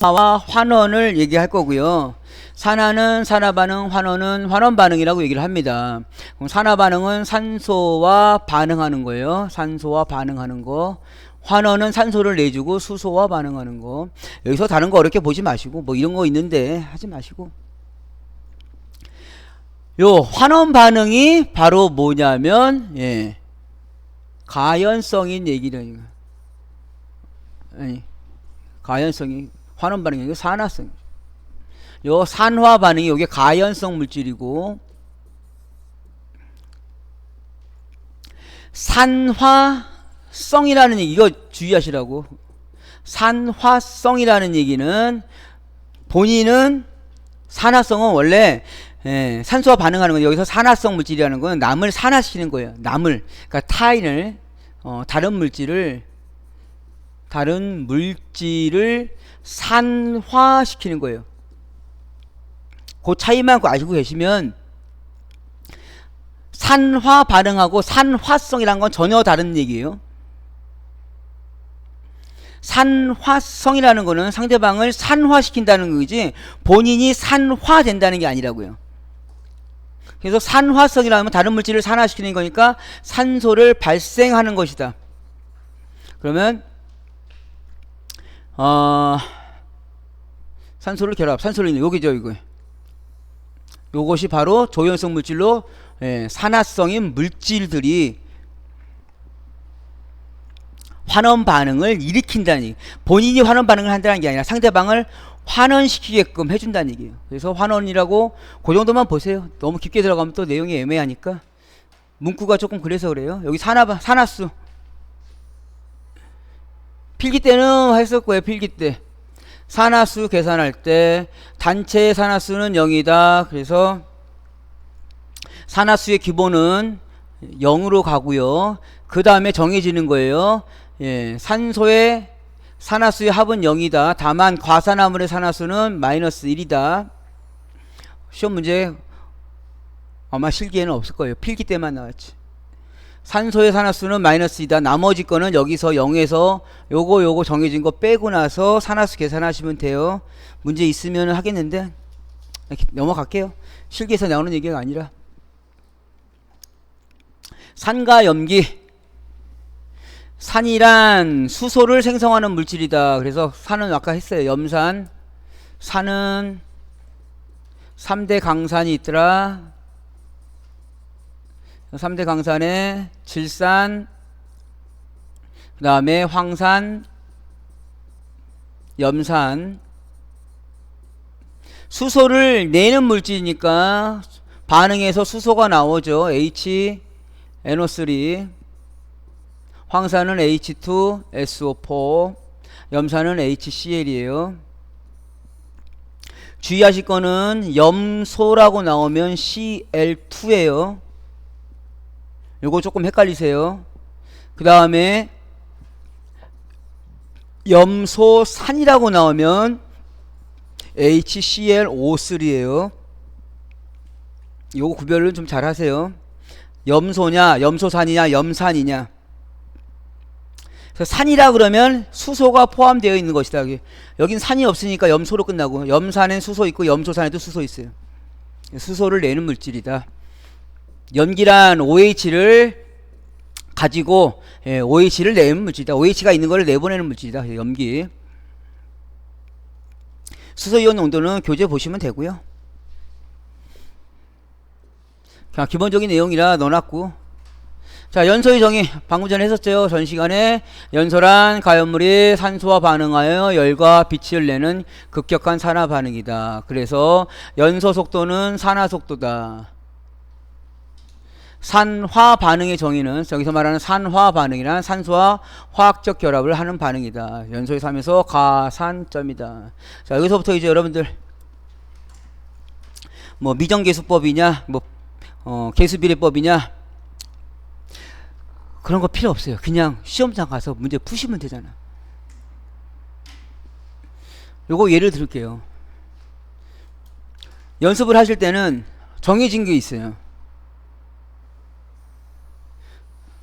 산화와 환원을 얘기할 거고요. 산화는 산화 반응, 환원은 환원 반응이라고 얘기를 합니다. 그럼 산화 반응은 산소와 반응하는 거예요. 산소와 반응하는 거. 환원은 산소를 내주고 수소와 반응하는 거. 여기서 다른 거 어렵게 보지 마시고 뭐 이런 거 있는데 하지 마시고. 요 환원 반응이 바로 뭐냐면 가연성인 얘기를 가연성이 환원 반응이 아니고 산화성. 요 산화 반응이 요게 가연성 물질이고 산화성이라는 얘기 이거 주의하시라고. 산화성이라는 얘기는 본인은 산화성은 원래 산소와 반응하는 건 여기서 산화성 물질이라는 건 남을 산화시키는 거예요. 남을 그러니까 타인을 다른 물질을 산화시키는 거예요. 그 차이만 아시고 계시면 산화 반응하고 산화성이란 건 전혀 다른 얘기예요. 산화성이라는 거는 상대방을 산화시킨다는 거지 본인이 산화된다는 게 아니라고요. 그래서 산화성이라면 다른 물질을 산화시키는 거니까 산소를 발생하는 것이다. 그러면 산소를 결합, 산소를 여기죠, 이거. 요것이 바로 조연성 물질로 산화성인 물질들이 환원 반응을 일으킨다는 얘기. 본인이 환원 반응을 한다는 게 아니라 상대방을 환원시키게끔 해준다는 얘기예요. 그래서 환원이라고 그 정도만 보세요. 너무 깊게 들어가면 또 내용이 애매하니까 문구가 조금 그래서 그래요. 여기 산화수 필기 때는 했을 거예요. 필기 때 산화수 계산할 때 단체의 산화수는 0이다. 그래서 산화수의 기본은 0으로 가고요. 그 다음에 정해지는 거예요. 산소의 산화수의 합은 0이다. 다만 과산화물의 산화수는 마이너스 1이다. 시험 문제 아마 실기에는 없을 거예요. 필기 때만 나왔지. 산소의 산화수는 마이너스 2다. 나머지 거는 여기서 0에서 요거 정해진 거 빼고 나서 산화수 계산하시면 돼요. 문제 있으면 하겠는데 넘어갈게요. 실기에서 나오는 얘기가 아니라. 산과 염기. 산이란 수소를 생성하는 물질이다. 그래서 산은 아까 했어요. 염산. 산은 3대 강산이 있더라. 3대 강산에 질산, 그 다음에 황산, 염산. 수소를 내는 물질이니까 반응해서 수소가 나오죠. NO3. 황산은 H2SO4, 염산은 HCl이에요. 주의하실 거는 염소라고 나오면 Cl2예요. 요거 조금 헷갈리세요. 그 다음에 염소산이라고 나오면 HClO3예요. 요거 구별은 좀 잘 하세요. 염소냐, 염소산이냐, 염산이냐. 산이라 그러면 수소가 포함되어 있는 것이다. 여긴 산이 없으니까 염소로 끝나고 염산엔 수소 있고 염소산에도 수소 있어요. 수소를 내는 물질이다. 염기란 OH를 가지고 OH를 내는 물질이다. OH가 있는 걸 내보내는 물질이다. 염기. 수소이온 농도는 교재 보시면 되고요. 그냥 기본적인 내용이라 넣어놨고. 자, 연소의 정의 방금 전에 했었죠. 전 시간에 연소란 가연물이 산소와 반응하여 열과 빛을 내는 급격한 산화 반응이다. 그래서 연소 속도는 산화 속도다. 산화 반응의 정의는 여기서 말하는 산화 반응이란 산소와 화학적 결합을 하는 반응이다. 연소의 3에서 가산점이다. 자, 여기서부터 이제 여러분들 뭐 미정계수법이냐 뭐 계수비례법이냐 그런 거 필요 없어요. 그냥 시험장 가서 문제 푸시면 되잖아. 요거 예를 들을게요. 연습을 하실 때는 정해진 게 있어요.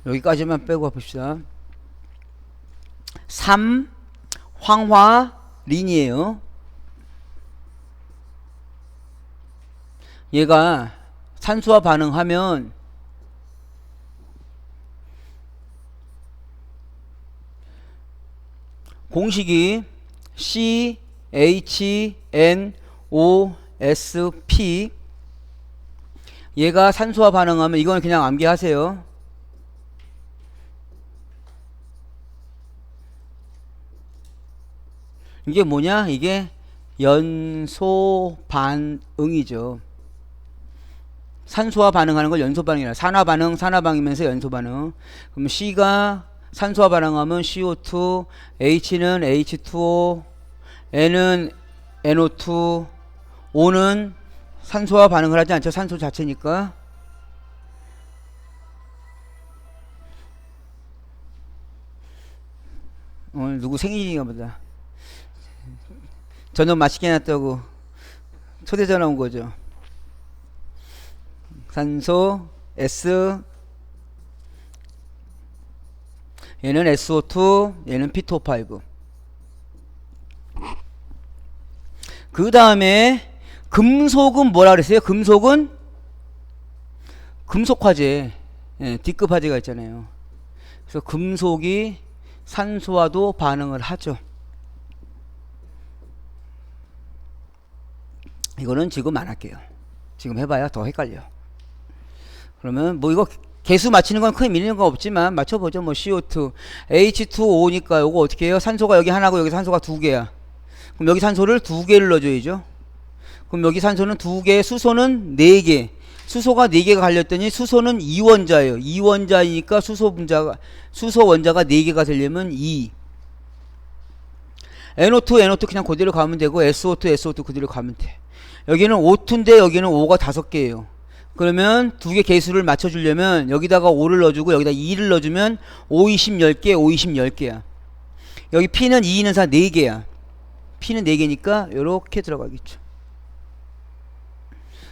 여기까지만 빼고 봅시다. 3 황화린이에요. 얘가 산소와 반응하면 공식이 CHNOSP. 얘가 산소와 반응하면 이건 그냥 암기하세요. 이게 뭐냐? 이게 연소 반응이죠. 산소와 반응하는 걸 연소 반응이라. 산화 반응, 산화 반응이면서 연소 반응. 그럼 C가 산소와 반응하면 CO2, H는 H2O, N은 NO2, O는 산소와 반응을 하지 않죠. 산소 자체니까. 오늘 누구 생일인가 보다. 저녁 맛있게 해놨다고 초대 전화 온 거죠. 산소 S, 얘는 SO2, 얘는 P2O5. 그 다음에 금속은 뭐라 그랬어요? 금속은 금속화재, 예, D급 화재가 있잖아요. 그래서 금속이 산소와도 반응을 하죠. 이거는 지금 안 할게요. 지금 해봐야 더 헷갈려. 그러면 뭐 이거 개수 맞히는 건 크게 밀리는 건 없지만 맞춰보죠. 뭐 CO2, H2O니까 요거 어떻게 해요? 산소가 여기 하나고 여기 산소가 두 개야. 그럼 여기 산소를 두 개를 넣어줘야죠. 그럼 여기 산소는 두 개, 수소는 네 개. 수소가 네 개가 갈렸더니 수소는 2원자예요. 2원자이니까 수소 원자가 네 개가 되려면 2. NO2 그냥 그대로 가면 되고 SO2 그대로 가면 돼. 여기는 O2인데 여기는 O가 5개예요. 그러면 두 개 개수를 맞춰주려면 여기다가 5를 넣어주고 여기다 2를 넣어주면 5, 20, 10개, 5, 20, 10개야. 여기 P는 2, 는 4, 4개야. P는 4개니까 요렇게 들어가겠죠.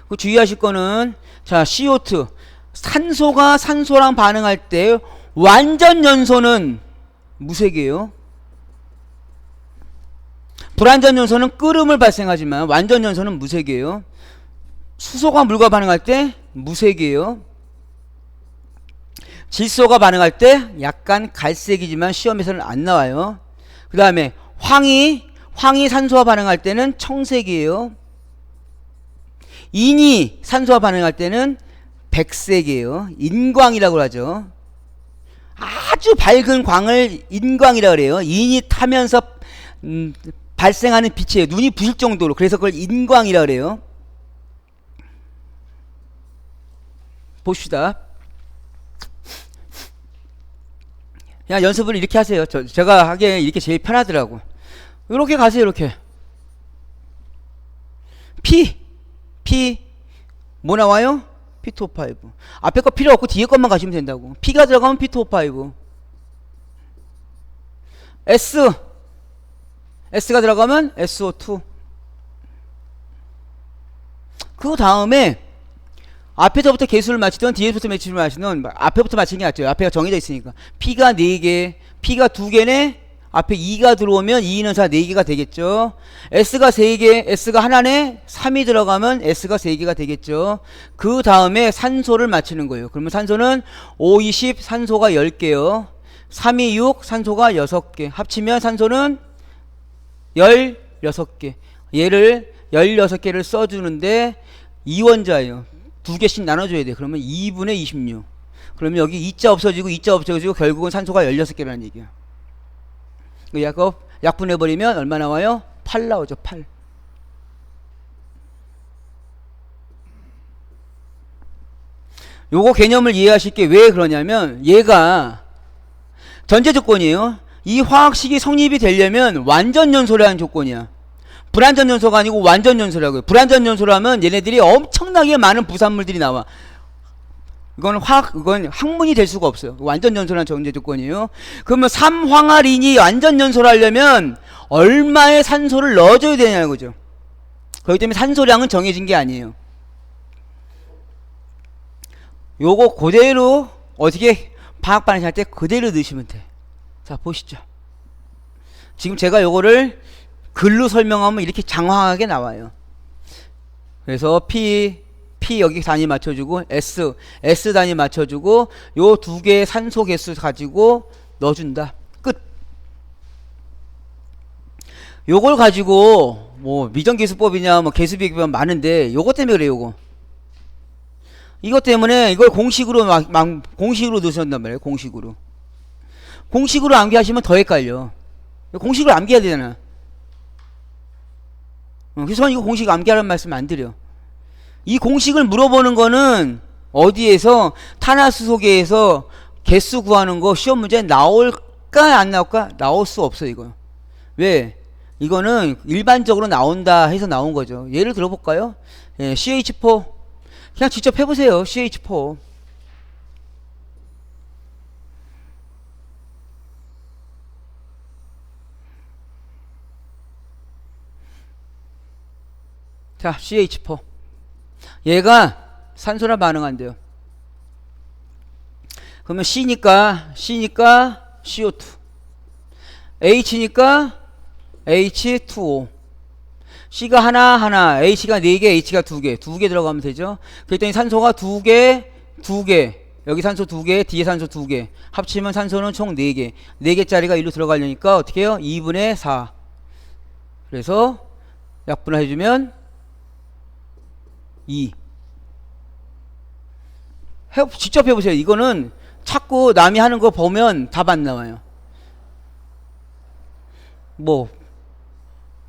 그 주의하실 거는 자 CO2 산소가 산소랑 반응할 때 완전 연소는 무색이에요. 불완전 연소는 끓음을 발생하지만 완전 연소는 무색이에요. 수소가 물과 반응할 때 무색이에요. 질소가 반응할 때 약간 갈색이지만 시험에서는 안 나와요. 그 다음에 황이 산소와 반응할 때는 청색이에요. 인이 산소와 반응할 때는 백색이에요. 인광이라고 하죠. 아주 밝은 광을 인광이라고 그래요. 인이 타면서 발생하는 빛이에요. 눈이 부실 정도로. 그래서 그걸 인광이라고 그래요. 봅시다. 그냥 연습을 이렇게 하세요. 제가 하기에 이렇게 제일 편하더라고. 이렇게 가세요. 이렇게 P 뭐 나와요? P2O5. 앞에 거 필요 없고 뒤에 것만 가시면 된다고. P가 들어가면 P2O5. S가 들어가면 SO2. 그 다음에 앞에서부터 개수를 맞히던 뒤에서부터 개수를 맞히던 앞에부터 맞히는 게 낫죠. 앞에가 정해져 있으니까. P가 4개, P가 2개네. 앞에 2가 들어오면 2, 2는 4, 4개가 되겠죠. S가 3개, S가 하나네. 3이 들어가면 S가 3개가 되겠죠. 그 다음에 산소를 맞추는 거예요. 그러면 산소는 5, 20, 산소가 10개요. 3, 2, 6, 산소가 6개. 합치면 산소는 16개. 얘를 16개를 써주는데 2원자예요. 2개씩 나눠줘야 돼. 그러면 2분의 26. 그러면 여기 2자 없어지고 결국은 산소가 16개라는 얘기야. 약분해버리면 얼마 나와요? 8 나오죠. 8. 요거 개념을 이해하실 게 왜 그러냐면 얘가 전제 조건이에요. 이 화학식이 성립이 되려면 완전 연소라는 조건이야. 불완전 연소가 아니고 완전 연소라고요. 불완전 연소라면 얘네들이 엄청나게 많은 부산물들이 나와. 이건 학문이 될 수가 없어요. 완전 연소라는 전제 조건이에요. 그러면 3황화린이 완전 연소를 하려면 얼마의 산소를 넣어줘야 되냐는 거죠. 그렇기 때문에 산소량은 정해진 게 아니에요. 요거 그대로 어떻게 화학 반응할 때 그대로 넣으시면 돼. 자, 보시죠. 지금 제가 요거를 글로 설명하면 이렇게 장황하게 나와요. 그래서 P P 여기 단위 맞춰주고 S 단위 맞춰주고 요 두 개의 산소 개수 가지고 넣어준다. 끝. 요걸 가지고 뭐 미정계수법이냐 뭐 계수비교법 많은데 요것 때문에 그래요. 요거 이것 때문에 이걸 공식으로 공식으로 넣으셨단 말이에요. 공식으로 암기하시면 더 헷갈려. 공식으로 암기해야 되잖아. 그래서 저는 이거 공식 암기하라는 말씀 안 드려. 이 공식을 물어보는 거는 어디에서 탄화수소계에서 개수 구하는 거 시험 문제 나올까 안 나올까? 나올 수 없어 이거. 왜? 이거는 일반적으로 나온다 해서 나온 거죠. 예를 들어볼까요? 예, CH4 그냥 직접 해보세요. CH4 자 CH4 얘가 산소랑 반응한대요. 그러면 C니까 CO2 H니까 H2O C가 하나 H가 4개 H가 2개 들어가면 되죠. 그랬더니 산소가 2개 여기 산소 2개 뒤에 산소 2개 합치면 산소는 총 4개 4개짜리가 일로 들어가려니까 어떻게 해요? 2분의 4 그래서 약분해주면 2 직접 해보세요. 이거는 자꾸 남이 하는 거 보면 답 안 나와요. 뭐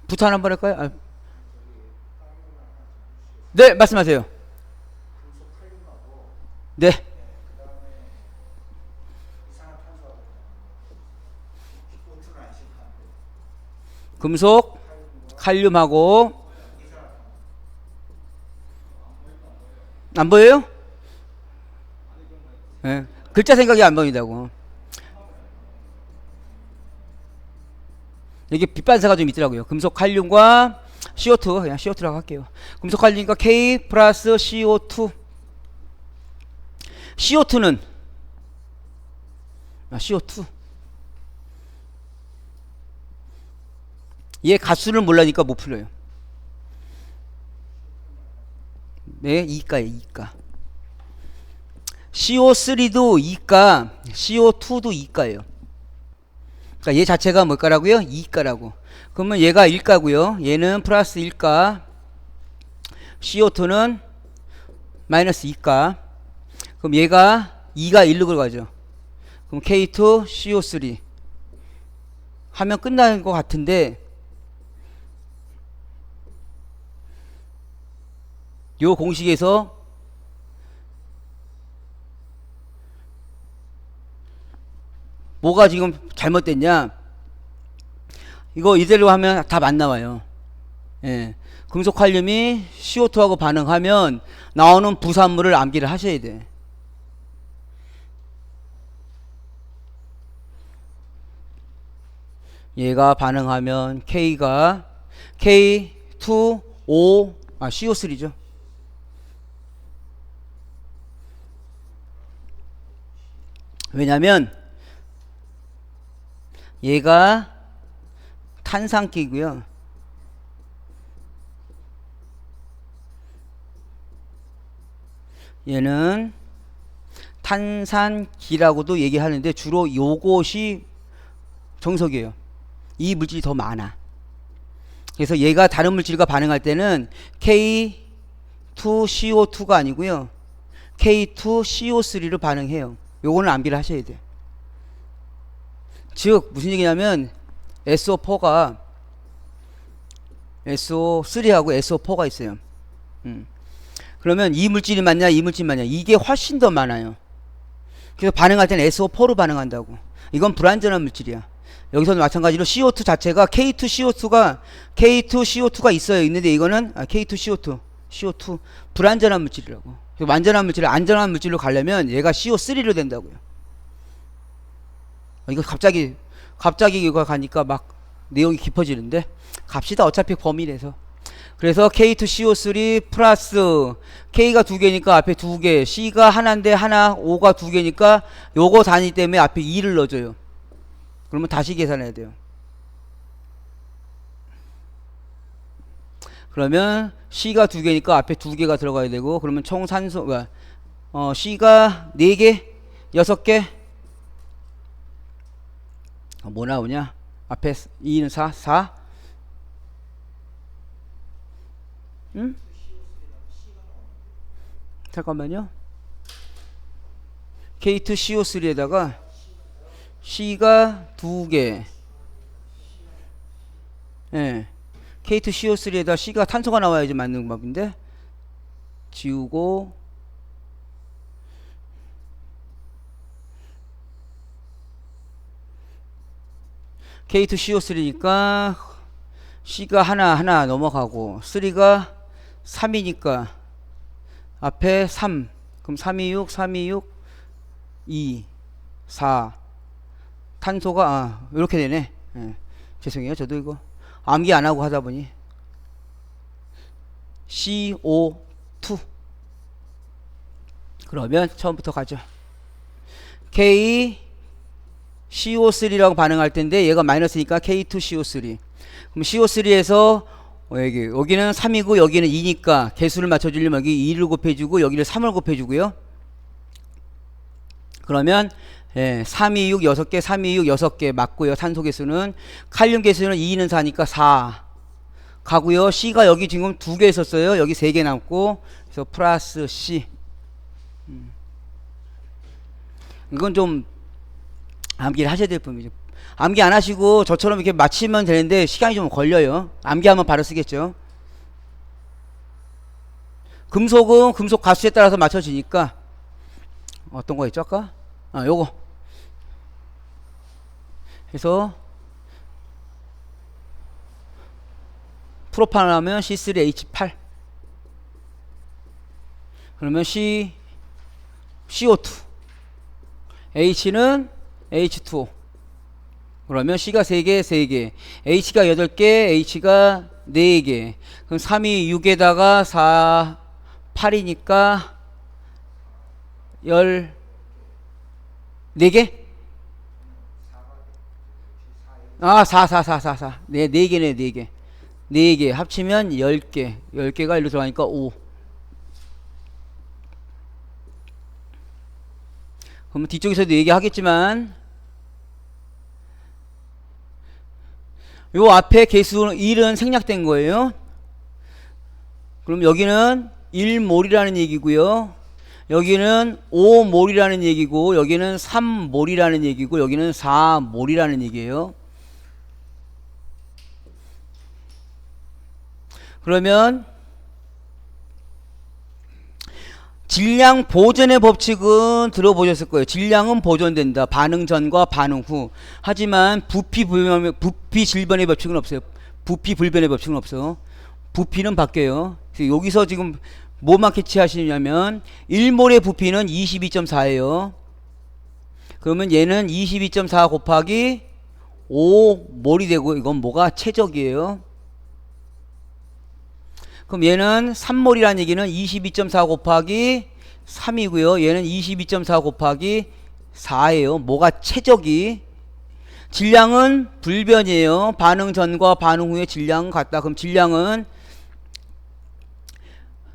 부탄 한번 할까요? 아. 네 말씀하세요. 네 금속 칼륨하고 안 보여요? 네. 글자 생각이 안 보인다고. 이게 빛반사가 좀 있더라고요. 금속 칼륨과 CO2 그냥 CO2라고 할게요. 금속 칼륨과 K 플러스 CO2 CO2는 CO2 얘 가수를 몰라니까 못 풀려요. 네, 2가예요. 2가. CO3도 2가, CO2도 2가예요. 그러니까 얘 자체가 뭘까라고요? 2가라고. 그러면 얘가 1가고요. 얘는 플러스 1가. CO2는 마이너스 2가. 그럼 얘가 2가 1로 들어가죠. 그럼 K2 CO3 하면 끝나는 것 같은데 요 공식에서 뭐가 지금 잘못됐냐? 이거 이대로 하면 답 안 나와요. 예. 금속 칼륨이 CO2하고 반응하면 나오는 부산물을 암기를 하셔야 돼. 얘가 반응하면 K가 K2O CO3죠. 왜냐면 얘가 탄산기고요. 얘는 탄산기라고도 얘기하는데 주로 요것이 정석이에요. 이 물질이 더 많아. 그래서 얘가 다른 물질과 반응할 때는 K2CO2가 아니고요. K2CO3로 반응해요. 요거는 암기를 하셔야 돼요. 즉 무슨 얘기냐면 SO4가 SO3하고 SO4가 있어요. 그러면 이 물질이 많냐 이 물질이 많냐 이게 훨씬 더 많아요. 그래서 반응할 때는 SO4로 반응한다고. 이건 불완전한 물질이야. 여기서도 마찬가지로 CO2 자체가 K2CO2가 있어요. 있는데 이거는 K2CO2 불완전한 물질이라고. 완전한 물질을 안전한 물질로 가려면 얘가 CO3로 된다고요. 이거 갑자기 이거 가니까 막 내용이 깊어지는데 갑시다. 어차피 범위라서. 그래서 K2CO3 플러스 K가 2개니까 앞에 2개, C가 하나인데 하나, O가 2개니까 요거 단위 때문에 앞에 2를 넣어줘요. 그러면 다시 계산해야 돼요. 그러면 C가 2개니까 앞에 2개가 들어가야 되고, 그러면 총 산소가 C가 4개, 6개. 뭐 나오냐? 앞에 2는 4. 응? 잠깐만요. K2CO3에다가 C가 2개. 예. K2CO3에다 C가 탄소가 나와야지 맞는 방법인데. 지우고 K2CO3니까 C가 하나 넘어가고 3가 3이니까 앞에 3. 그럼 326, 326, 2, 4. 탄소가 이렇게 되네. 예. 죄송해요. 저도 이거 암기 안 하고 하다 보니 CO2. 그러면 처음부터 가죠. K CO3라고 반응할 텐데 얘가 마이너스니까 K2CO3. 그럼 CO3에서 여기는 3이고 여기는 2니까 개수를 맞춰주려면 여기 2를 곱해주고 여기를 3을 곱해주고요. 그러면 3, 2, 6, 6개, 3, 2, 6, 6개 맞고요. 탄소 개수는. 칼륨 개수는 2는 4니까 4 가고요. C가 여기 지금 2개 있었어요. 여기 3개 남고, 그래서 플러스 C. 이건 좀 암기를 하셔야 될 부분이죠. 암기 안 하시고 저처럼 이렇게 맞히면 되는데 시간이 좀 걸려요. 암기하면 바로 쓰겠죠. 금속은 금속 가수에 따라서 맞춰지니까 어떤 거 있죠 아까? 요거 그래서 프로판 하면 C3H8 그러면 CO2 H는 H2O 그러면 C가 3개, 3개 H가 8개, H가 4개 그럼 3이 6에다가 4, 8이니까 14개? 4. 네, 4개네, 4개. 4개. 합치면 10개. 10개가 일로 들어가니까 5. 그러면 뒤쪽에서도 얘기하겠지만, 요 앞에 개수는 1은 생략된 거예요. 그럼 여기는 1몰이라는 얘기고요. 여기는 5몰이라는 얘기고 여기는 3몰이라는 얘기고 여기는 4몰이라는 얘기예요. 그러면 질량 보존의 법칙은 들어보셨을 거예요. 질량은 보존된다. 반응 전과 반응 후. 하지만 부피 질변의 법칙은 없어요. 부피 불변의 법칙은 없어. 부피는 바뀌어요. 여기서 지금 뭐만 캐치하시냐면 1몰의 부피는 22.4예요. 그러면 얘는 22.4 곱하기 5몰이 되고 이건 뭐가 최적이에요. 그럼 얘는 3몰이라는 얘기는 22.4 곱하기 3이고요. 얘는 22.4 곱하기 4예요. 뭐가 최적이. 질량은 불변이에요. 반응 전과 반응 후의 질량은 같다. 그럼 질량은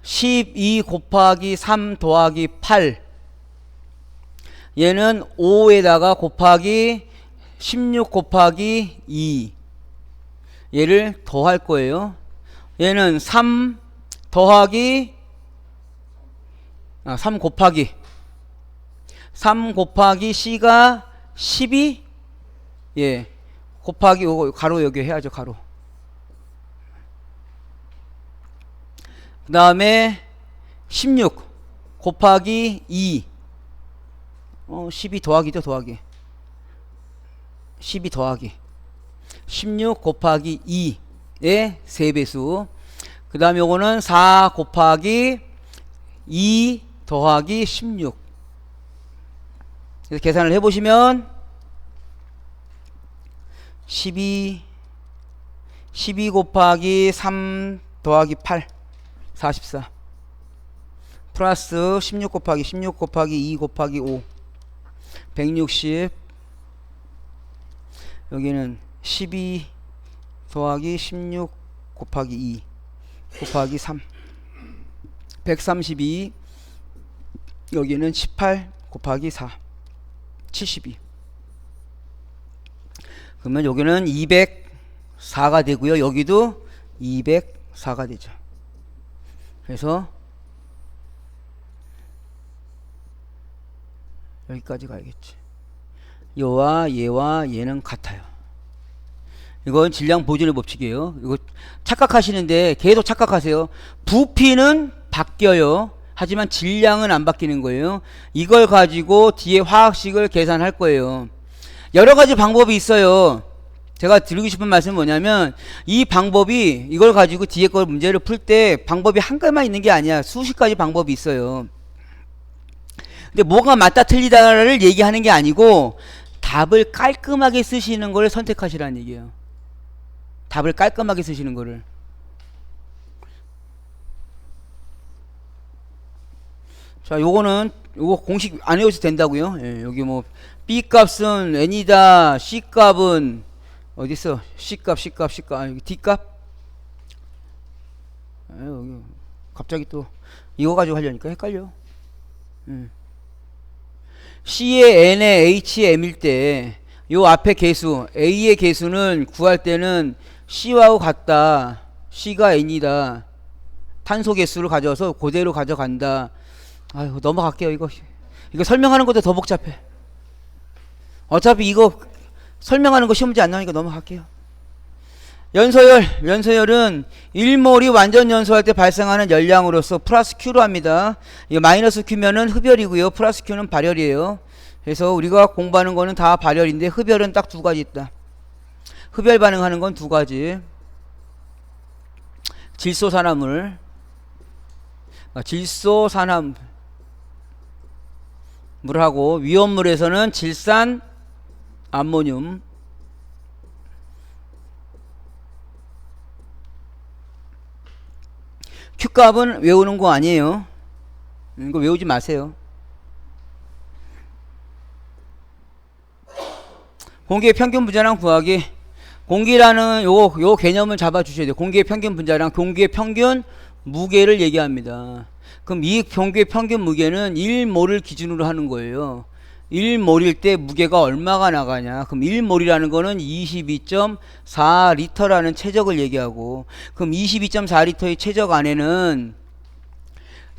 12 곱하기 3 더하기 8 얘는 5에다가 곱하기 16 곱하기 2 얘를 더할 거예요. 얘는 3 더하기 3 곱하기 C가 12 예 곱하기 요거 가로 여기 해야죠. 가로. 그 다음에 16 곱하기 2 12 더하기죠. 더하기 12 더하기 16 곱하기 2의 3배수. 그 다음에 요거는 4 곱하기 2 더하기 16. 그래서 계산을 해보시면 12 곱하기 3 더하기 8 44 플러스 16 곱하기 2 곱하기 5 160 여기는 12 더하기 16 곱하기 2 곱하기 3 132 여기는 18 곱하기 4 72 그러면 여기는 204가 되고요. 여기도 204가 되죠. 그래서 여기까지 가야겠지. 얘와 얘는 같아요. 이건 질량 보존의 법칙이에요. 이거 착각하시는데 계속 착각하세요. 부피는 바뀌어요. 하지만 질량은 안 바뀌는 거예요. 이걸 가지고 뒤에 화학식을 계산할 거예요. 여러 가지 방법이 있어요. 제가 드리고 싶은 말씀은 뭐냐면 이 방법이 이걸 가지고 뒤에 걸 문제를 풀 때 방법이 한 가지만 있는 게 아니야. 수십 가지 방법이 있어요. 근데 뭐가 맞다 틀리다를 얘기하는 게 아니고 답을 깔끔하게 쓰시는 걸 선택하시라는 얘기예요. 답을 깔끔하게 쓰시는 거를. 자, 요거 공식 안 외우셔도 된다고요. 예, 여기 뭐 B 값은 n이다, C 값은 어디 있어? C 값, 아니, D 값? 여기 갑자기 또 이거 가지고 하려니까 헷갈려. C의 N의 H의 M일 때 요 앞에 개수 A의 개수는 구할 때는 C와도 같다. C가 N이다. 탄소 개수를 가져와서 그대로 가져간다. 아유, 넘어갈게요. 이거 설명하는 것도 더 복잡해. 어차피 이거 설명하는 거 시험 문제 안 나오니까 넘어갈게요. 연소열은 1몰이 완전 연소할 때 발생하는 열량으로서 플러스 Q로 합니다. 이거 마이너스 Q면은 흡열이고요. 플러스 Q는 발열이에요. 그래서 우리가 공부하는 거는 다 발열인데 흡열은 딱 두 가지 있다. 흡열 반응하는 건 두 가지. 질소산화물하고 위험물에서는 질산 암모늄. Q값은 외우는 거 아니에요. 이거 외우지 마세요. 공기의 평균 분자량 구하기. 공기라는 요 개념을 잡아 주셔야 돼요. 공기의 평균 분자량, 공기의 평균 무게를 얘기합니다. 그럼 이 공기의 평균 무게는 1몰을 기준으로 하는 거예요. 1몰일 때 무게가 얼마가 나가냐. 그럼 1몰이라는 거는 22.4리터라는 최적을 얘기하고, 그럼 22.4리터의 최적 안에는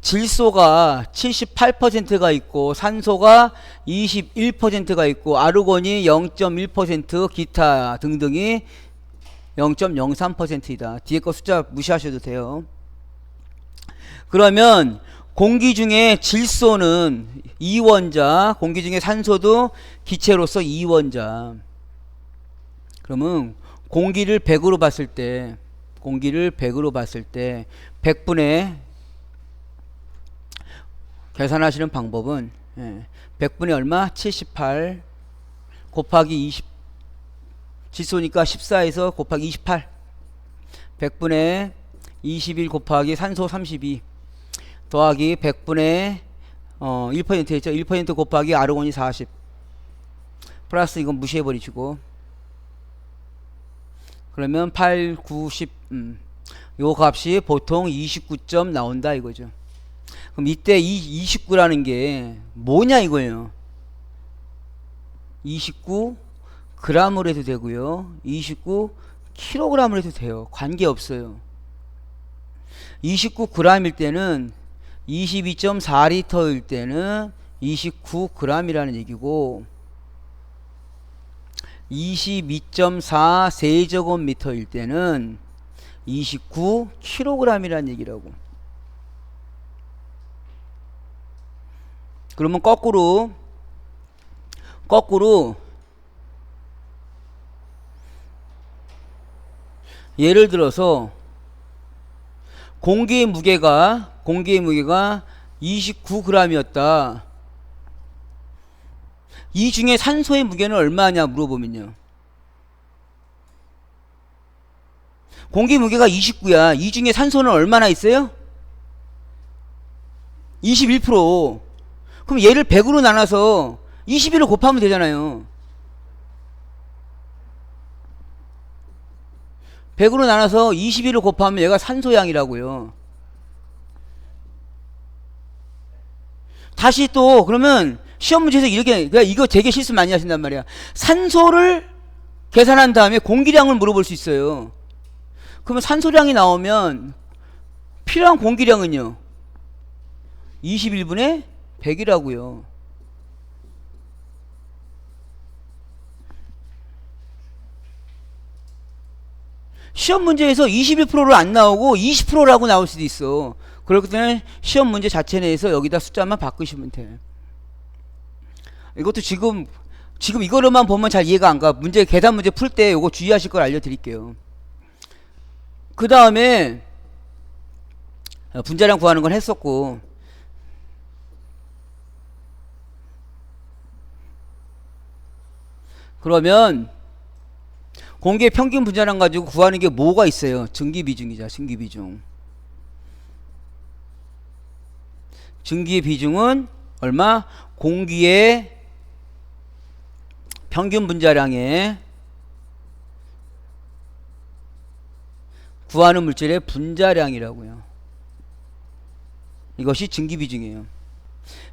질소가 78%가 있고 산소가 21%가 있고 아르곤이 0.1% 기타 등등이 0.03%이다. 뒤에 거 숫자 무시하셔도 돼요. 그러면 공기 중에 질소는 2원자, 공기 중에 산소도 기체로서 2원자. 그러면 공기를 100으로 봤을 때 100분의 계산하시는 방법은 100분의 얼마? 78 곱하기 20 질소니까 14에서 곱하기 28 100분의 21 곱하기 산소 32 더하기 100분의 1% 했죠. 1% 곱하기 아르곤이 40 플러스 이건 무시해버리시고 그러면 8, 9, 10 요 값이 보통 29점 나온다 이거죠. 그럼 이때 이 29라는 게 뭐냐 이거예요. 29g으로 해도 되고요. 29kg으로 해도 돼요. 관계없어요. 29g일 때는 22.4리터일 때는 29g이라는 얘기고 22.4 세제곱미터일 때는 29kg이라는 얘기라고. 그러면 거꾸로 예를 들어서 공기의 무게가 29g이었다. 이 중에 산소의 무게는 얼마냐 물어보면요. 공기 무게가 29야. 이 중에 산소는 얼마나 있어요? 21%. 그럼 얘를 100으로 나눠서 21을 곱하면 되잖아요. 100으로 나눠서 21을 곱하면 얘가 산소양이라고요. 다시 또 그러면 시험 문제에서 이렇게, 그러니까 이거 되게 실수 많이 하신단 말이야. 산소를 계산한 다음에 공기량을 물어볼 수 있어요. 그러면 산소량이 나오면 필요한 공기량은요 21분의 100이라고요. 시험 문제에서 21%로 안 나오고 20%라고 나올 수도 있어. 그렇기 때문에 시험 문제 자체 내에서 여기다 숫자만 바꾸시면 돼. 이것도 지금 이거로만 보면 잘 이해가 안 가. 문제 계산 문제 풀 때 이거 주의하실 걸 알려드릴게요. 그 다음에 분자량 구하는 건 했었고, 그러면 공기의 평균 분자량 가지고 구하는 게 뭐가 있어요? 증기비중이죠. 증기비중. 증기의 비중은 얼마? 공기의 평균 분자량에 구하는 물질의 분자량이라고요. 이것이 증기비중이에요.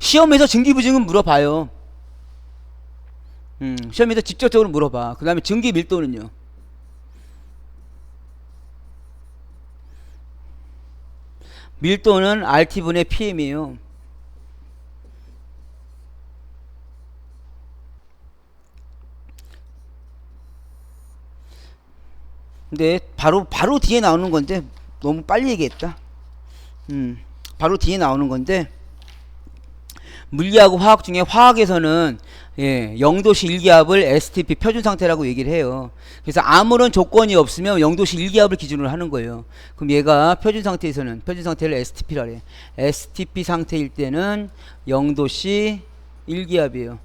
시험에서 증기비중은 물어봐요. 시험에서 직접적으로 물어봐. 그 다음에 증기밀도는요. 밀도는 RT분의 PM이에요. 근데 바로 뒤에 나오는 건데 너무 빨리 얘기했다. 바로 뒤에 나오는 건데, 물리하고 화학 중에 화학에서는 0도씨 1기압을 STP 표준 상태라고 얘기를 해요. 그래서 아무런 조건이 없으면 0도씨 1기압을 기준으로 하는 거예요. 그럼 얘가 표준 상태에서는, 표준 상태를 STP라 그래. STP 상태일 때는 0도씨 1기압이에요.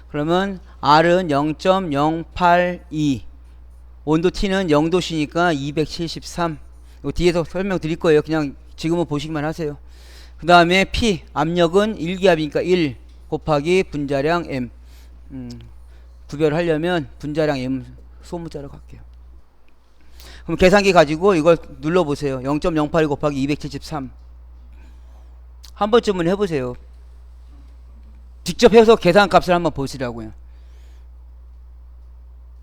그러면 R은 0.082, 온도 T는 0도씨니까 273. 이거 뒤에서 설명 드릴 거예요. 그냥 지금은 보시기만 하세요. 그 다음에 P, 압력은 1기압이니까 1 곱하기 분자량 M. 구별하려면 분자량 M 소문자로 갈게요. 그럼 계산기 가지고 이걸 눌러보세요. 0.082 곱하기 273. 한 번쯤은 해보세요. 직접 해서 계산값을 한번 보시라고요.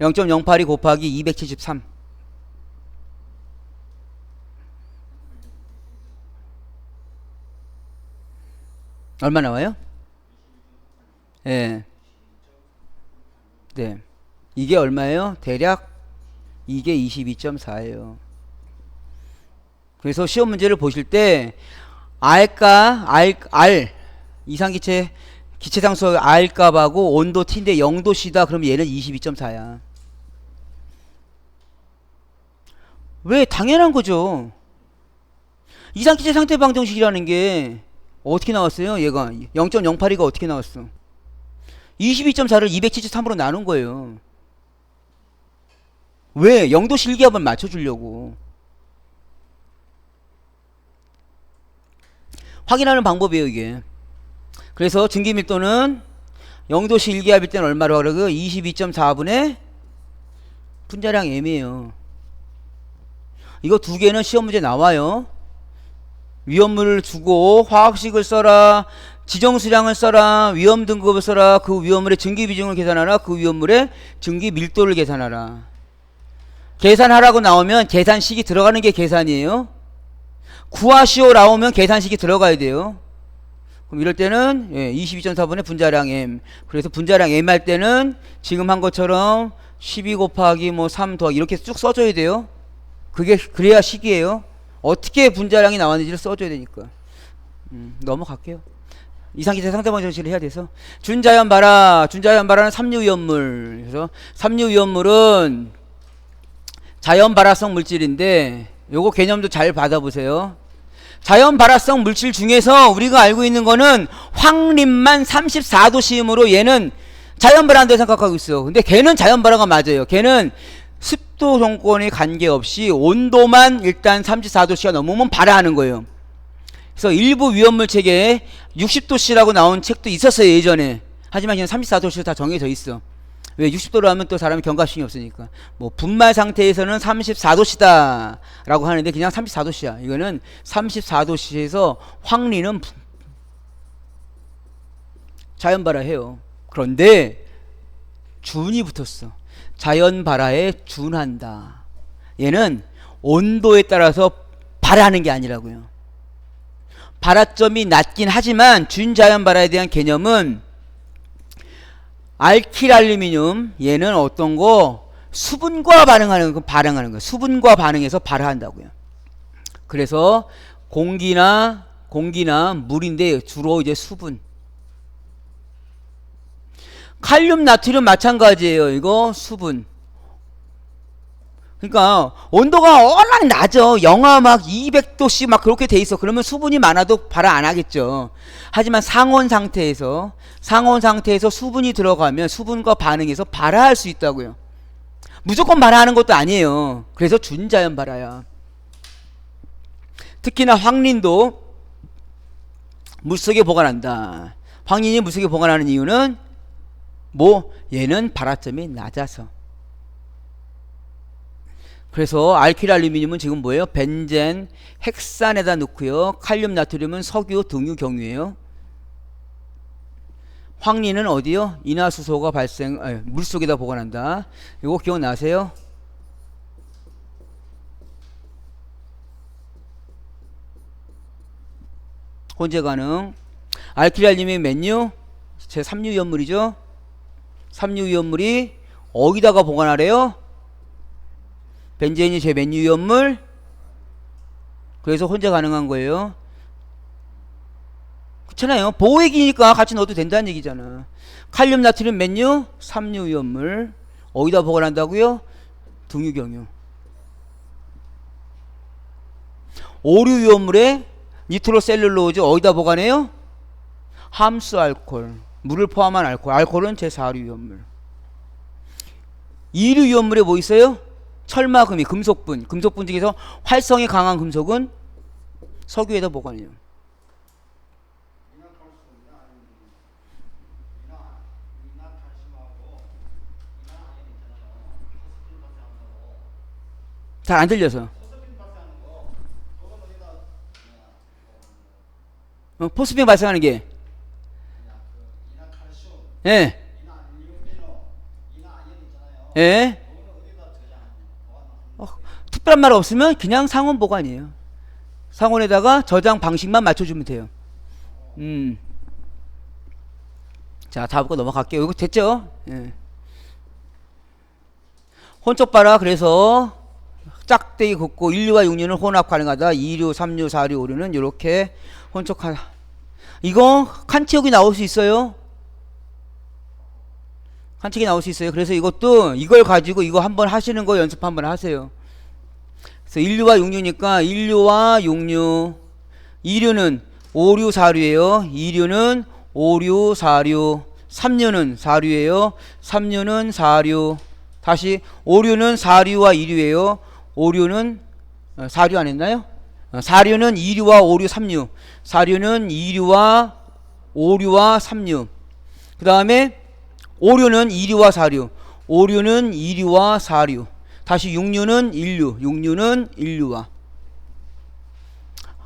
0.082 곱하기 273. 얼마 나와요? 네. 이게 얼마예요? 대략 이게 22.4예요. 그래서 시험 문제를 보실 때 R가 R 이상기체 기체상수 R값하고 온도 T인데 0도씨다. 그럼 얘는 22.4야. 왜? 당연한 거죠. 이상기체 상태 방정식이라는 게 어떻게 나왔어요? 얘가 0.082가 어떻게 나왔어? 22.4를 273으로 나눈 거예요. 왜? 0도씨 1기압을 맞춰주려고. 확인하는 방법이에요, 이게. 그래서 증기밀도는 0도씨 1기압일 때는 얼마로 하라고? 22.4분의 분자량 M이에요. 이거 두 개는 시험 문제 나와요. 위험물을 두고 화학식을 써라, 지정수량을 써라, 위험 등급을 써라, 그 위험물의 증기비중을 계산하라, 그 위험물의 증기밀도를 계산하라. 계산하라고 나오면 계산식이 들어가는 게 계산이에요. 구하시오 나오면 계산식이 들어가야 돼요. 그럼 이럴 때는 22.4분의 분자량 M. 그래서 분자량 M 할 때는 지금 한 것처럼 12 곱하기 뭐 3 더하기 이렇게 쭉 써줘야 돼요. 그래야 식이에요. 어떻게 분자량이 나왔는지를 써줘야 되니까. 넘어갈게요. 이상기체 상태방정식을 해야 돼서. 준자연 발화. 준자연 발화는 삼류위험물. 그래서 삼류위험물은 자연 발화성 물질인데 요거 개념도 잘 받아보세요. 자연 발화성 물질 중에서 우리가 알고 있는 거는 황림만 34도씨이므로 얘는 자연 발화한다고 생각하고 있어요. 근데 걔는 자연 발화가 맞아요. 걔는 습도 정권에 관계없이 온도만 일단 34도씨가 넘으면 발화하는 거예요. 그래서 일부 위험물 체계에 60도씨라고 나온 책도 있었어요, 예전에. 하지만 그냥 34도씨로 다 정해져 있어. 왜 60도로 하면 또 사람이 경각심이 없으니까. 뭐 분말 상태에서는 34도씨다 라고 하는데 그냥 34도씨야. 이거는 34도씨에서 황리는 자연발화해요. 그런데 준이 붙었어. 자연발화에 준한다. 얘는 온도에 따라서 발화하는 게 아니라고요. 발화점이 낮긴 하지만 준자연발화에 대한 개념은 알킬알루미늄 얘는 어떤 거 수분과 반응하는 거 수분과 반응해서 발화한다고요. 그래서 공기나 물인데 주로 이제 수분. 칼륨 나트륨 마찬가지예요. 이거 수분. 그러니까 온도가 얼마나 낮아. 영하 막 200도씩 막 그렇게 돼 있어. 그러면 수분이 많아도 발화 안 하겠죠. 하지만 상온 상태에서 수분이 들어가면 수분과 반응해서 발화할 수 있다고요. 무조건 발화하는 것도 아니에요. 그래서 준자연 발화야. 특히나 황린도 물속에 보관한다. 황린이 물속에 보관하는 이유는 얘는 발화점이 낮아서. 그래서 알킬알루미늄은 지금 뭐예요? 벤젠, 헥산에다 넣고요. 칼륨, 나트륨은 석유, 등유, 경유예요. 황리는 어디요? 인화수소가 물속에다 보관한다. 이거 기억나세요? 혼재 가능. 알킬알루미늄 맨유 제 3유위험물이죠. 3유위험물이 어디다가 보관하래요? 벤젠이 제 맨유위험물. 그래서 혼재 가능한 거예요. 그렇잖아요. 보호액이니까 같이 넣어도 된다는 얘기잖아. 칼륨, 나트륨, 맨유 3유위험물 어디다 보관한다고요? 등유경유. 5류위험물에 니트로셀룰로즈 어디다 보관해요? 함수 알코올, 물을 포함한 알코올은 제 4류위험물. 2류위험물에 뭐 있어요? 철마, 금이, 금속분 중에서 활성이 강한 금속은 석유에다 보관해요. 잘 안 들려서. 포스핀 발생하는 게. 예. 예. 특별한 말 없으면 그냥 상온 보관이에요. 상온에다가 저장 방식만 맞춰주면 돼요. 자, 다음 거 넘어갈게요. 이거 됐죠? 예. 혼촉 발화. 그래서 짝대기 긋고 1류와 6류는 혼합 가능하다. 2류, 3류, 4류, 5류는 이렇게 혼촉하다. 이거 칸치역이 나올 수 있어요. 칸치역이 나올 수 있어요. 그래서 이걸 가지고 이거 한번 하시는 거 연습 한번 하세요. 그래서 1류와 6류니까 1류와 6류, 2류는 5류, 4류예요. 2류는 5류, 4류, 3류는 4류예요. 3류는 4류. 다시 5류는 4류와 2류예요. 5류는 4류 안 했나요? 4류는 2류와 5류, 3류. 4류는 2류와 5류와 3류. 그 다음에 5류는 2류와 4류. 5류는 2류와 4류. 다시 6류는 1류. 6류는 1류와.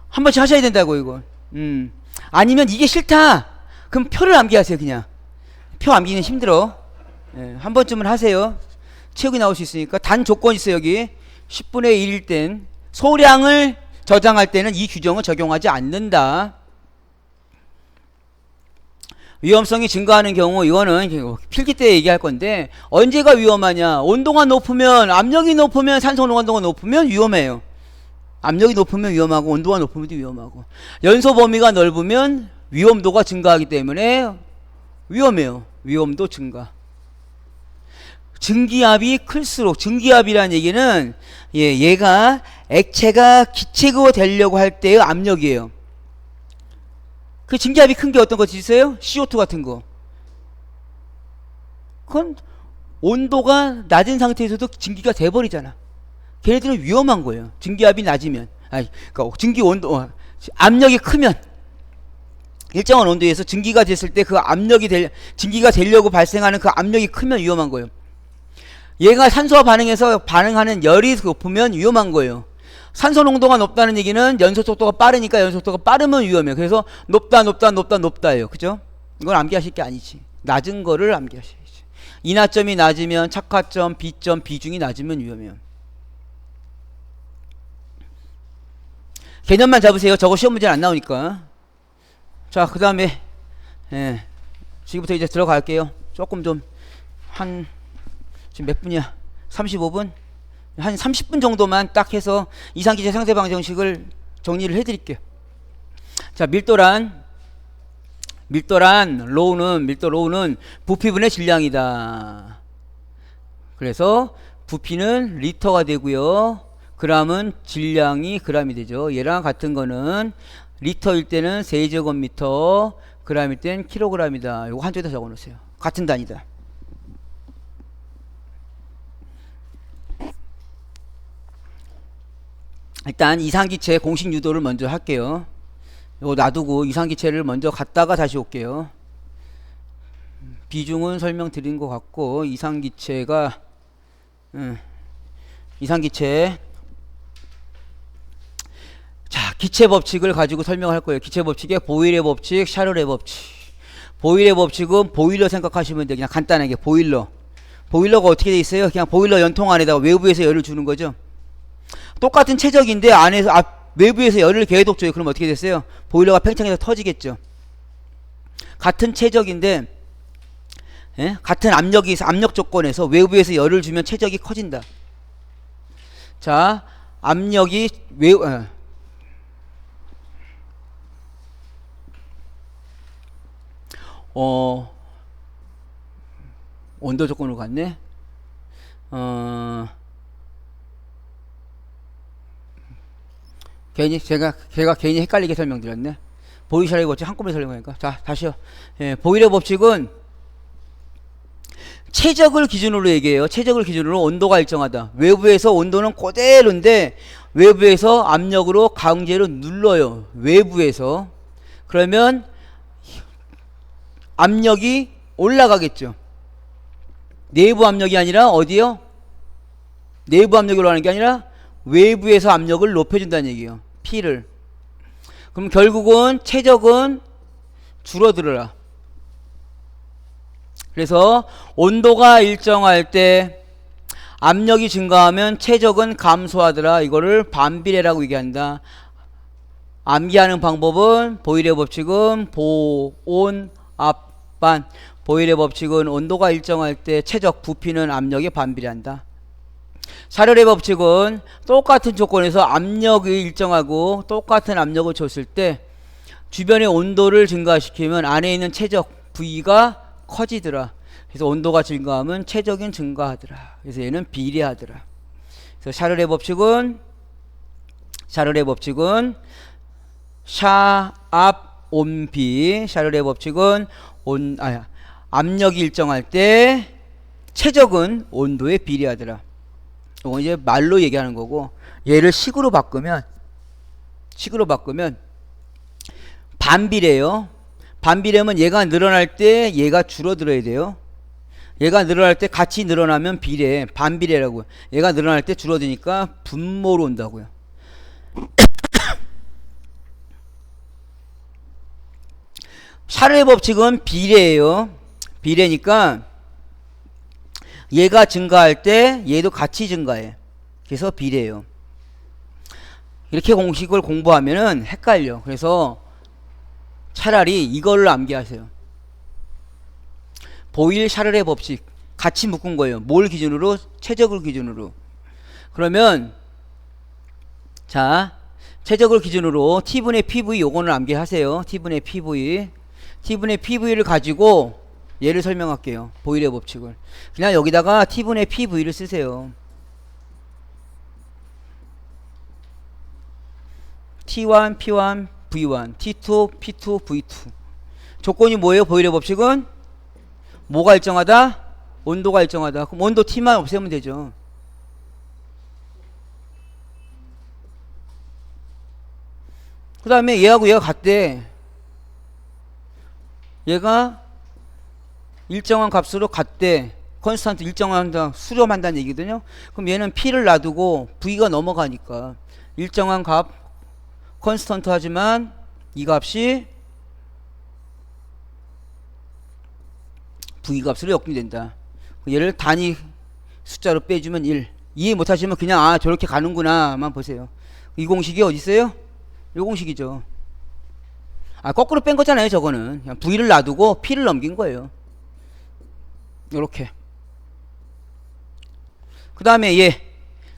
한 번씩 하셔야 된다고 이거. 아니면 이게 싫다. 그럼 표를 암기하세요 그냥. 표 암기는 힘들어. 예, 한 번쯤은 하세요. 체육이 나올 수 있으니까. 단 조건이 있어요 여기. 10분의 1일 땐 소량을 저장할 때는 이 규정을 적용하지 않는다. 위험성이 증가하는 경우 이거는 필기 때 얘기할 건데 언제가 위험하냐. 온도가 높으면 압력이 높으면 산소 농도가 높으면 위험해요. 압력이 높으면 위험하고 온도가 높으면 위험하고 연소 범위가 넓으면 위험도가 증가하기 때문에 위험해요. 위험도 증가. 증기압이 클수록 증기압이라는 얘기는 얘가 액체가 기체가 되려고 할 때의 압력이에요. 그 증기압이 큰 게 어떤 거 있어요? CO2 같은 거. 그건 온도가 낮은 상태에서도 증기가 돼버리잖아. 걔네들은 위험한 거예요. 증기압이 낮으면. 그러니까 증기 온도 압력이 크면. 일정한 온도에서 증기가 됐을 때 그 증기가 되려고 발생하는 그 압력이 크면 위험한 거예요. 얘가 산소와 반응해서 반응하는 열이 높으면 위험한 거예요. 산소 농도가 높다는 얘기는 연소 속도가 빠르니까 연소 속도가 빠르면 위험해요. 그래서 높다예요. 그죠? 이건 암기하실 게 아니지. 낮은 거를 암기하셔야지. 인하점이 낮으면 착화점, B점, 비중이 낮으면 위험해요. 개념만 잡으세요. 저거 시험 문제는 안 나오니까. 자, 그 다음에 지금부터 이제 들어갈게요. 조금 좀 지금 몇 분이야? 35분? 한 30분 정도만 딱 해서 이상기체 상세 방정식을 정리를 해드릴게요. 자, 밀도 로우는 부피분의 질량이다. 그래서 부피는 리터가 되고요. 그람은 질량이 그람이 되죠. 얘랑 같은 거는 리터일 때는 세제곱미터, 그람일 때는 킬로그램이다. 이거 한쪽에다 적어 놓으세요. 같은 단위다. 일단 이상기체 공식 유도를 먼저 할게요. 이거 놔두고 이상기체를 먼저 갔다가 다시 올게요. 비중은 설명드린 것 같고, 이상기체 자, 기체 법칙을 가지고 설명할 거예요. 기체 법칙의 보일의 법칙, 샤를의 법칙. 보일의 법칙은 보일러 생각하시면 돼요. 그냥 간단하게 보일러가 어떻게 돼 있어요? 그냥 보일러 연통 안에다가 외부에서 열을 주는 거죠. 똑같은 최적인데 외부에서 열을 계속 줘요. 그럼 어떻게 됐어요? 보일러가 팽창해서 터지겠죠. 같은 최적인데 같은 압력 조건에서 외부에서 열을 주면 최적이 커진다. 자, 압력이 온도 조건으로 갔네. 제가 괜히 헷갈리게 설명드렸네. 보일샤의 법칙 한꺼번에 설명하니까. 자, 다시요. 보일의 법칙은 최적을 기준으로 얘기해요. 최적을 기준으로 온도가 일정하다. 외부에서 온도는 그대로인데 외부에서 압력으로 강제로 눌러요. 외부에서. 그러면 압력이 올라가겠죠. 내부 압력이 아니라 어디요? 내부 압력이 올라가는 게 아니라 외부에서 압력을 높여준다는 얘기예요. P를. 그럼 결국은 최적은 줄어들어라. 그래서 온도가 일정할 때 압력이 증가하면 최적은 감소하더라. 이거를 반비례라고 얘기한다. 암기하는 방법은 보일의 법칙은 보온 압반. 보일의 법칙은 온도가 일정할 때 최적 부피는 압력에 반비례한다. 샤를의 법칙은 똑같은 조건에서 압력이 일정하고 똑같은 압력을 줬을 때 주변의 온도를 증가시키면 안에 있는 최적 V가 커지더라. 그래서 온도가 증가하면 최적은 증가하더라. 그래서 얘는 비례하더라. 그래서 샤를의 법칙은 샤압 온비. 샤를의 법칙은 압력이 일정할 때 최적은 온도에 비례하더라. 이건 이제 말로 얘기하는 거고, 얘를 식으로 바꾸면 반비례예요. 반비례면 얘가 늘어날 때 얘가 줄어들어야 돼요. 얘가 늘어날 때 같이 늘어나면 비례, 반비례라고요. 얘가 늘어날 때 줄어드니까 분모로 온다고요. 샤를의 법칙은 비례예요. 비례니까 얘가 증가할 때 얘도 같이 증가해. 그래서 비례예요. 이렇게 공식을 공부하면은 헷갈려. 그래서 차라리 이걸로 암기하세요. 보일 샤를의 법칙 같이 묶은 거예요. 뭘 기준으로? 최적을 기준으로. 그러면 자, 최적을 기준으로 T분의 PV 요거는 암기하세요. T분의 PV를 가지고 얘를 설명할게요. 보일의 법칙을. 그냥 여기다가 T분의 PV를 쓰세요. T1, P1, V1, T2, P2, V2. 조건이 뭐예요? 보일의 법칙은 뭐가 일정하다? 온도가 일정하다. 그럼 온도 T만 없애면 되죠. 그 다음에 얘하고 얘가 같대. 얘가 일정한 값으로 갔대. 컨스탄트 일정한 수렴한다는 얘기거든요. 그럼 얘는 P를 놔두고 V가 넘어가니까 일정한 값 컨스턴트 하지만 이 값이 V 값으로 역분된다. 얘를 단위 숫자로 빼주면 1. 이해 못하시면 그냥 저렇게 가는구나만 보세요. 이 공식이 어디 있어요? 이 공식이죠. 거꾸로 뺀 거잖아요. 저거는 그냥 V를 놔두고 P를 넘긴 거예요. 요렇게. 그 다음에 얘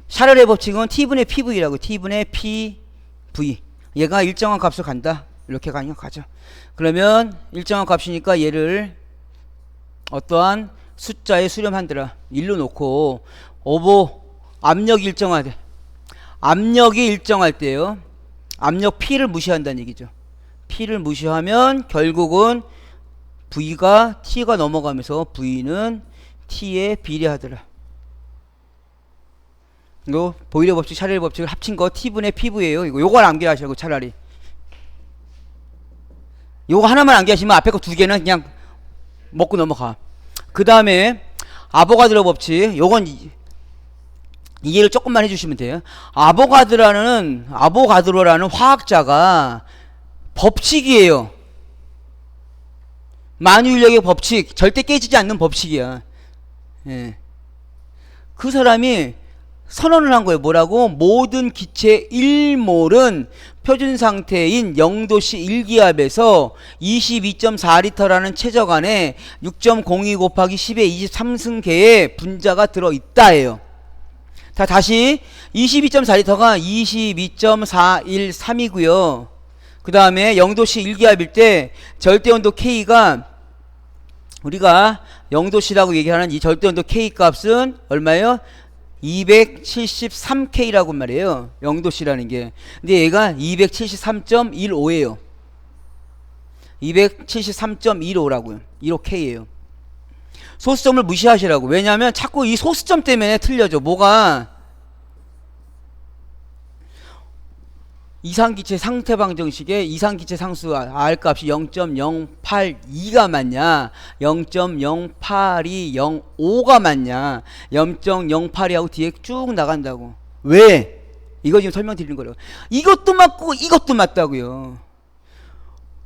샤를의 법칙은 T분의 PV라고. T분의 PV. 얘가 일정한 값을 간다. 이렇게 가죠. 그러면 일정한 값이니까 얘를 어떠한 숫자에 수렴한더라. 1로 놓고 압력이 일정하대. 압력이 일정할 때요. 압력 P를 무시한다는 얘기죠. P를 무시하면 결국은 V가 T가 넘어가면서 V는 T에 비례하더라. 이거 보일러 법칙, 샤를의 법칙을 합친 거 T분의 PV예요. 요걸 암기하시라고 차라리. 요거 하나만 암기하시면 앞에 거 두 개는 그냥 먹고 넘어가. 그 다음에 아보가드로 법칙. 요건 이해를 조금만 해주시면 돼요. 아보가드로라는 화학자가 법칙이에요. 만유인력의 법칙. 절대 깨지지 않는 법칙이야. 예. 그 사람이 선언을 한 거예요. 뭐라고? 모든 기체 1몰은 표준 상태인 0도씨 1기압에서 22.4리터라는 최적 안에 6.02 곱하기 10의 23승계의 분자가 들어있다예요. 자, 다시 22.4리터가 22.413이고요. 그 다음에 0도씨 1기압일 때 절대온도 K가 우리가 0도씨라고 얘기하는 이 절대온도 K 값은 얼마예요? 273K라고 말이에요. 0도씨라는 게. 근데 얘가 273.15예요. 273.15라고요. 15K예요. 소수점을 무시하시라고. 왜냐하면 자꾸 이 소수점 때문에 틀려져. 뭐가? 이상기체 상태방정식에 이상기체 상수 R값이 0.082가 맞냐 0.08205가 맞냐 0.082하고 뒤에 쭉 나간다고. 왜? 이거 지금 설명드리는 거예요. 이것도 맞고 이것도 맞다고요.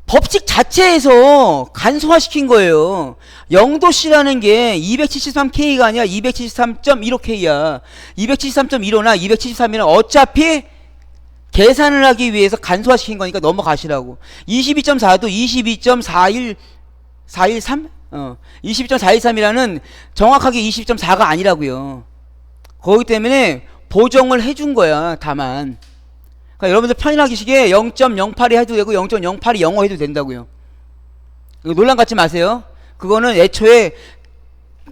법칙 자체에서 간소화시킨 거예요. 0도씨라는 게 273K가 아니라 273.15K야. 273.15나 273이나 어차피 계산을 하기 위해서 간소화시킨 거니까 넘어가시라고. 22.4도 22.413? 22.413이라는 정확하게 22.4가 아니라고요. 거기 때문에 보정을 해준 거야. 다만 그러니까 여러분들 편의하기식에 0.08이 해도 되고 0.0820 해도 된다고요. 논란 갖지 마세요. 그거는 애초에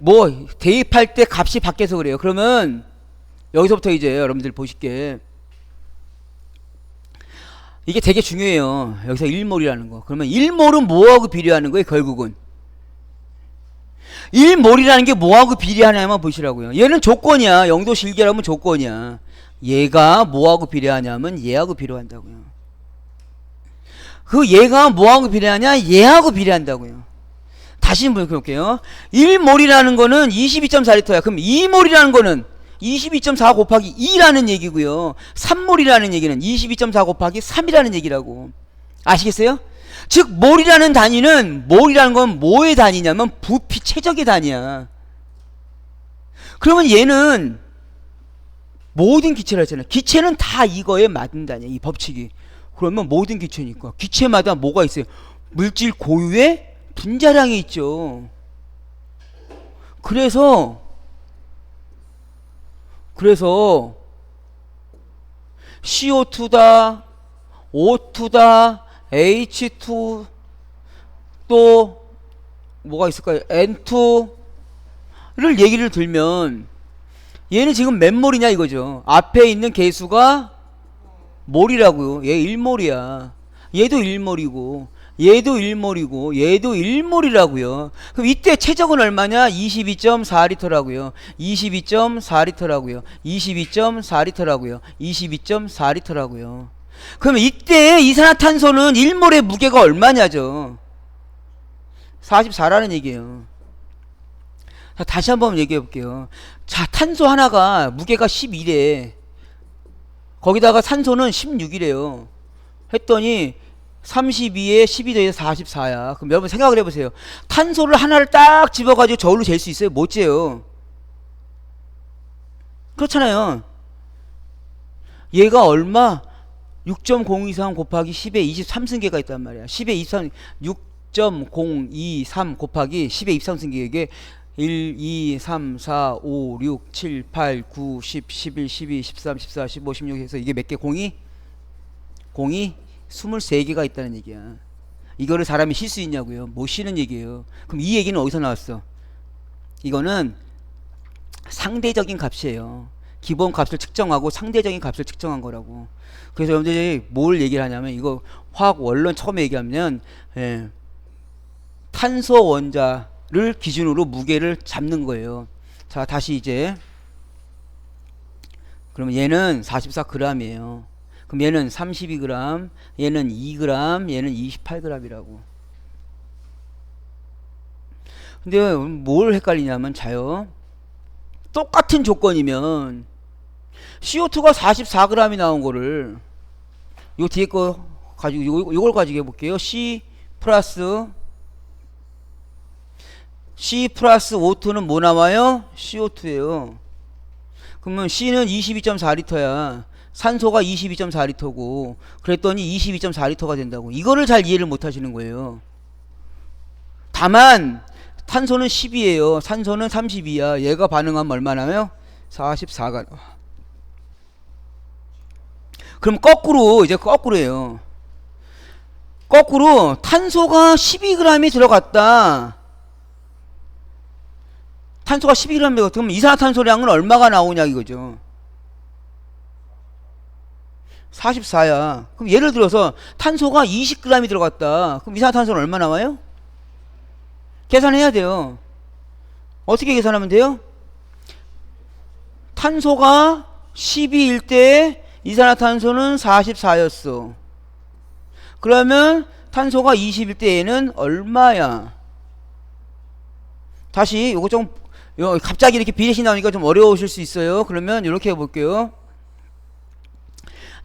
뭐 대입할 때 값이 바뀌어서 그래요. 그러면 여기서부터 이제 여러분들 보실게. 이게 되게 중요해요. 여기서 1몰이라는 거. 그러면 1몰은 뭐하고 비례하는 거예요? 결국은 1몰이라는 게 뭐하고 비례하냐만 보시라고요. 얘는 조건이야. 0도씨 1기압이면 조건이야. 얘가 뭐하고 비례하냐면 얘하고 비례한다고요. 그 얘가 뭐하고 비례하냐? 얘하고 비례한다고요. 다시 한번 볼게요. 1몰이라는 거는 22.4리터야. 그럼 2몰이라는 거는 22.4 곱하기 2라는 얘기고요. 3몰이라는 얘기는 22.4 곱하기 3이라는 얘기라고. 아시겠어요? 즉 몰이라는 단위는 몰이라는 건 뭐의 단위냐면 부피 최적의 단위야. 그러면 얘는 모든 기체라 했잖아요. 기체는 다 이거에 맞는 단위야. 이 법칙이. 그러면 모든 기체니까 기체마다 뭐가 있어요? 물질 고유의 분자량이 있죠. 그래서 CO2다, O2다, H2 또 뭐가 있을까요? N2를 얘기를 들면 얘는 지금 몇 몰이냐 이거죠. 앞에 있는 개수가 몰이라고요. 얘 1몰이야. 얘도 1몰이고 얘도 1몰이고 얘도 1몰이라고요. 그럼 이때 최적은 얼마냐? 22.4리터라고요. 22.4리터라고요. 22.4리터라고요. 22.4리터라고요. 그러면 이때 이산화탄소는 1몰의 무게가 얼마냐죠. 44라는 얘기예요. 자, 다시 한번 얘기해 볼게요. 자, 탄소 하나가 무게가 12래. 거기다가 산소는 16이래요. 했더니 32에 12 더해서 44야. 그럼 여러분 생각을 해보세요. 탄소를 하나를 딱 집어가지고 저울로 잴 수 있어요? 못 재요. 그렇잖아요. 얘가 얼마? 6.023 곱하기 10의 23승계가 있단 말이야. 10의 23, 6.023 곱하기 10의 23승계. 이게 1, 2, 3, 4, 5, 6, 7, 8, 9, 10, 11, 12, 13, 14, 15, 16 해서 이게 몇 개? 공이 23개가 있다는 얘기야. 이거를 사람이 쉴 수 있냐고요? 못 쉬는 얘기예요. 그럼 이 얘기는 어디서 나왔어? 이거는 상대적인 값이에요. 기본 값을 측정하고 상대적인 값을 측정한 거라고. 그래서 여러분들이 뭘 얘기를 하냐면, 이거 화학 원론 처음에 얘기하면 탄소 원자를 기준으로 무게를 잡는 거예요. 자, 다시 이제 그러면 얘는 44g이에요. 그럼 얘는 32g, 얘는 2g, 얘는 28g이라고. 근데 뭘 헷갈리냐면, 자요, 똑같은 조건이면 CO2가 44g이 나온 거를 요 뒤에 거 가지고 요걸 가지고 해볼게요. C 플러스 O2는 뭐 나와요? CO2예요. 그러면 C는 22.4리터야. 산소가 22.4리터고, 그랬더니 22.4리터가 된다고. 이거를 잘 이해를 못 하시는 거예요. 다만 탄소는 10이에요. 산소는 32야. 얘가 반응하면 얼마나요? 44가. 그럼 거꾸로, 이제 거꾸로예요. 거꾸로 탄소가 12g이 들어갔다. 탄소가 12g 들어갔다. 그럼 이산화탄소량은 얼마가 나오냐 이거죠. 44야. 그럼 예를 들어서 탄소가 20g이 들어갔다. 그럼 이산화탄소는 얼마 나와요? 계산해야 돼요. 어떻게 계산하면 돼요? 탄소가 12일 때 이산화탄소는 44였어. 그러면 탄소가 20일 때 얘는 얼마야? 다시 요거 좀 갑자기 이렇게 비례식 나오니까 좀 어려우실 수 있어요. 그러면 이렇게 해볼게요.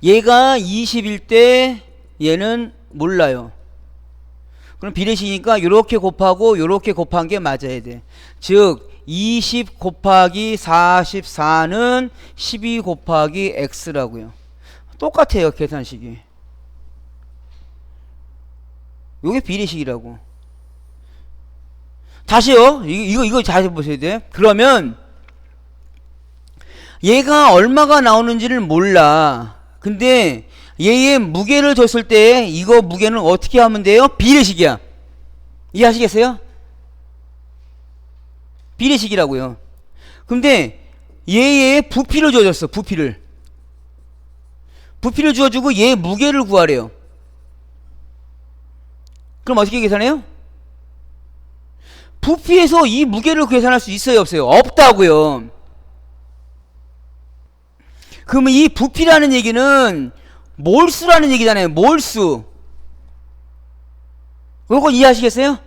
얘가 20일 때 얘는 몰라요. 그럼 비례식이니까 요렇게 곱하고 요렇게 곱한 게 맞아야 돼. 즉 20 곱하기 44는 12 곱하기 x라고요. 똑같아요, 계산식이. 요게 비례식이라고. 다시요. 이거 잘 보셔야 돼. 그러면 얘가 얼마가 나오는지를 몰라. 근데 얘의 무게를 줬을 때 이거 무게는 어떻게 하면 돼요? 비례식이야. 이해하시겠어요? 비례식이라고요. 근데 얘의 부피를 줘줬어. 부피를 주어주고 얘의 무게를 구하래요. 그럼 어떻게 계산해요? 부피에서 이 무게를 계산할 수 있어요, 없어요? 없다고요. 그러면 이 부피라는 얘기는 몰수라는 얘기잖아요. 몰수. 이거 이해하시겠어요?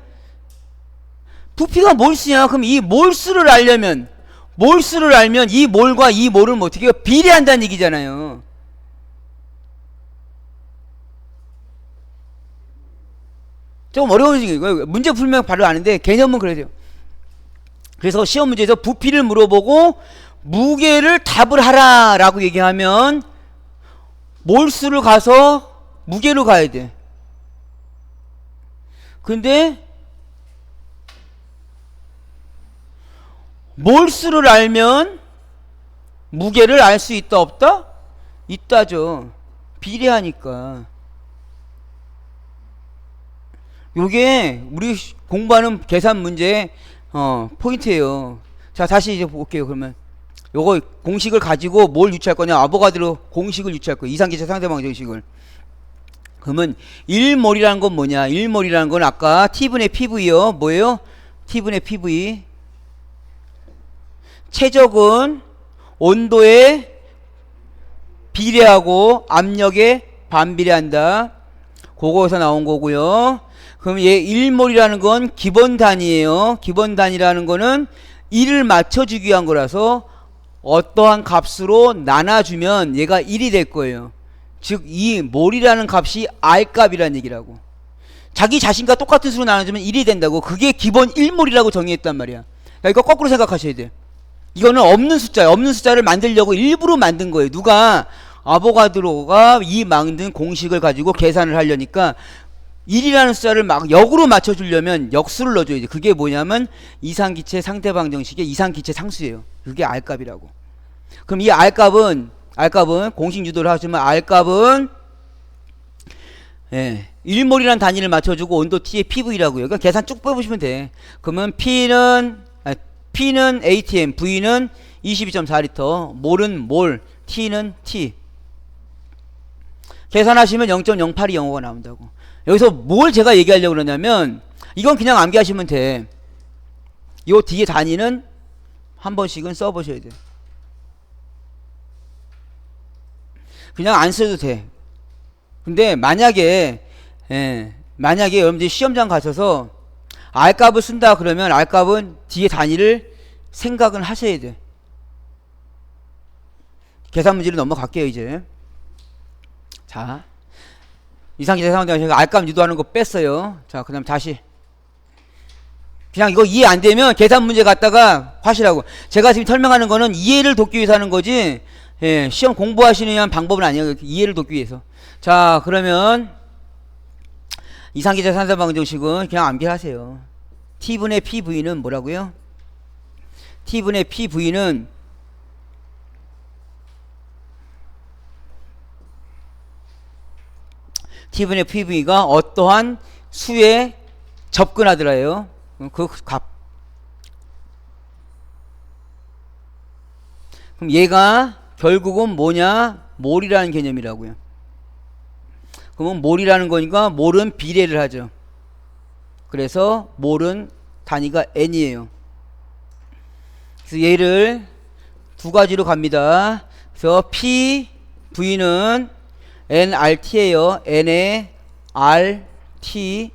부피가 몰수야. 그럼 이 몰수를 알면 이 몰과 이 몰을 어떻게 해요? 비례한다는 얘기잖아요. 조금 어려운 얘기예요. 문제 풀면 바로 아는데 개념은 그래야 돼요. 그래서 시험 문제에서 부피를 물어보고 무게를 답을 하라 라고 얘기하면 몰수를 가서 무게로 가야 돼. 근데 몰수를 알면 무게를 알 수 있다 없다? 있다죠. 비례하니까. 요게 우리 공부하는 계산 문제 포인트예요. 자, 다시 이제 볼게요. 그러면 요거 공식을 가지고 뭘 유추할 거냐? 아보가드로 공식을 유추할 거예요. 이상기체 상대방 정식을. 그러면 1몰이라는 건 뭐냐? 1몰이라는 건 아까 T분의 PV요. 뭐예요? T분의 PV. 최적은 온도에 비례하고 압력에 반비례한다. 그거에서 나온 거고요. 그럼 얘 1몰이라는 건 기본 단위예요. 기본 단위라는 거는 1을 맞춰주기 위한 거라서 어떠한 값으로 나눠주면 얘가 1이 될 거예요. 즉 이 몰이라는 값이 R값이라는 얘기라고. 자기 자신과 똑같은 수로 나눠주면 1이 된다고. 그게 기본 1몰이라고 정의했단 말이야. 그러니까 이거 거꾸로 생각하셔야 돼. 이거는 없는 숫자예요. 없는 숫자를 만들려고 일부러 만든 거예요. 누가 아보가드로가 이 만든 공식을 가지고 계산을 하려니까 1이라는 숫자를 막 역으로 맞춰주려면 역수를 넣어줘야지. 그게 뭐냐면 이상기체 상대방정식의 이상기체 상수예요. 그게 R값이라고. 그럼 이 R값은 공식 유도를 하시면 R값은 1몰이라는 단위를 맞춰주고 온도 T의 PV라고요. 그러니까 계산 쭉 빼보시면 돼. 그러면 P는 ATM, V는 22.4L, 몰은 몰, T는 T. 계산하시면 0.08이 영어가 나온다고. 여기서 뭘 제가 얘기하려고 그러냐면 이건 그냥 암기하시면 돼. 요 뒤에 단위는 한 번씩은 써보셔야 돼. 그냥 안 써도 돼. 근데 만약에 여러분들이 시험장 가셔서 R값을 쓴다 그러면 R값은 뒤에 단위를 생각은 하셔야 돼. 계산 문제로 넘어갈게요 이제. 자, 이상기체 상대방정식 R값 유도하는 거 뺐어요. 자, 그 다음 다시. 그냥 이거 이해 안 되면 계산 문제 갖다가 하시라고. 제가 지금 설명하는 거는 이해를 돕기 위해서 하는 거지, 시험 공부하시는 방법은 아니에요. 이해를 돕기 위해서. 자, 그러면 이상기체 상대방정식은 그냥 암기하세요. T분의 PV는 뭐라고요? T분의 PV는 T분의 PV가 어떠한 수에 접근하더라요. 그 값. 그럼 얘가 결국은 뭐냐? 몰이라는 개념이라고요. 그러면 몰이라는 거니까 몰은 비례를 하죠. 그래서 몰은 단위가 n이에요. 그래서 얘를 두 가지로 갑니다. 그래서 PV는 nRT예요. n의 RT.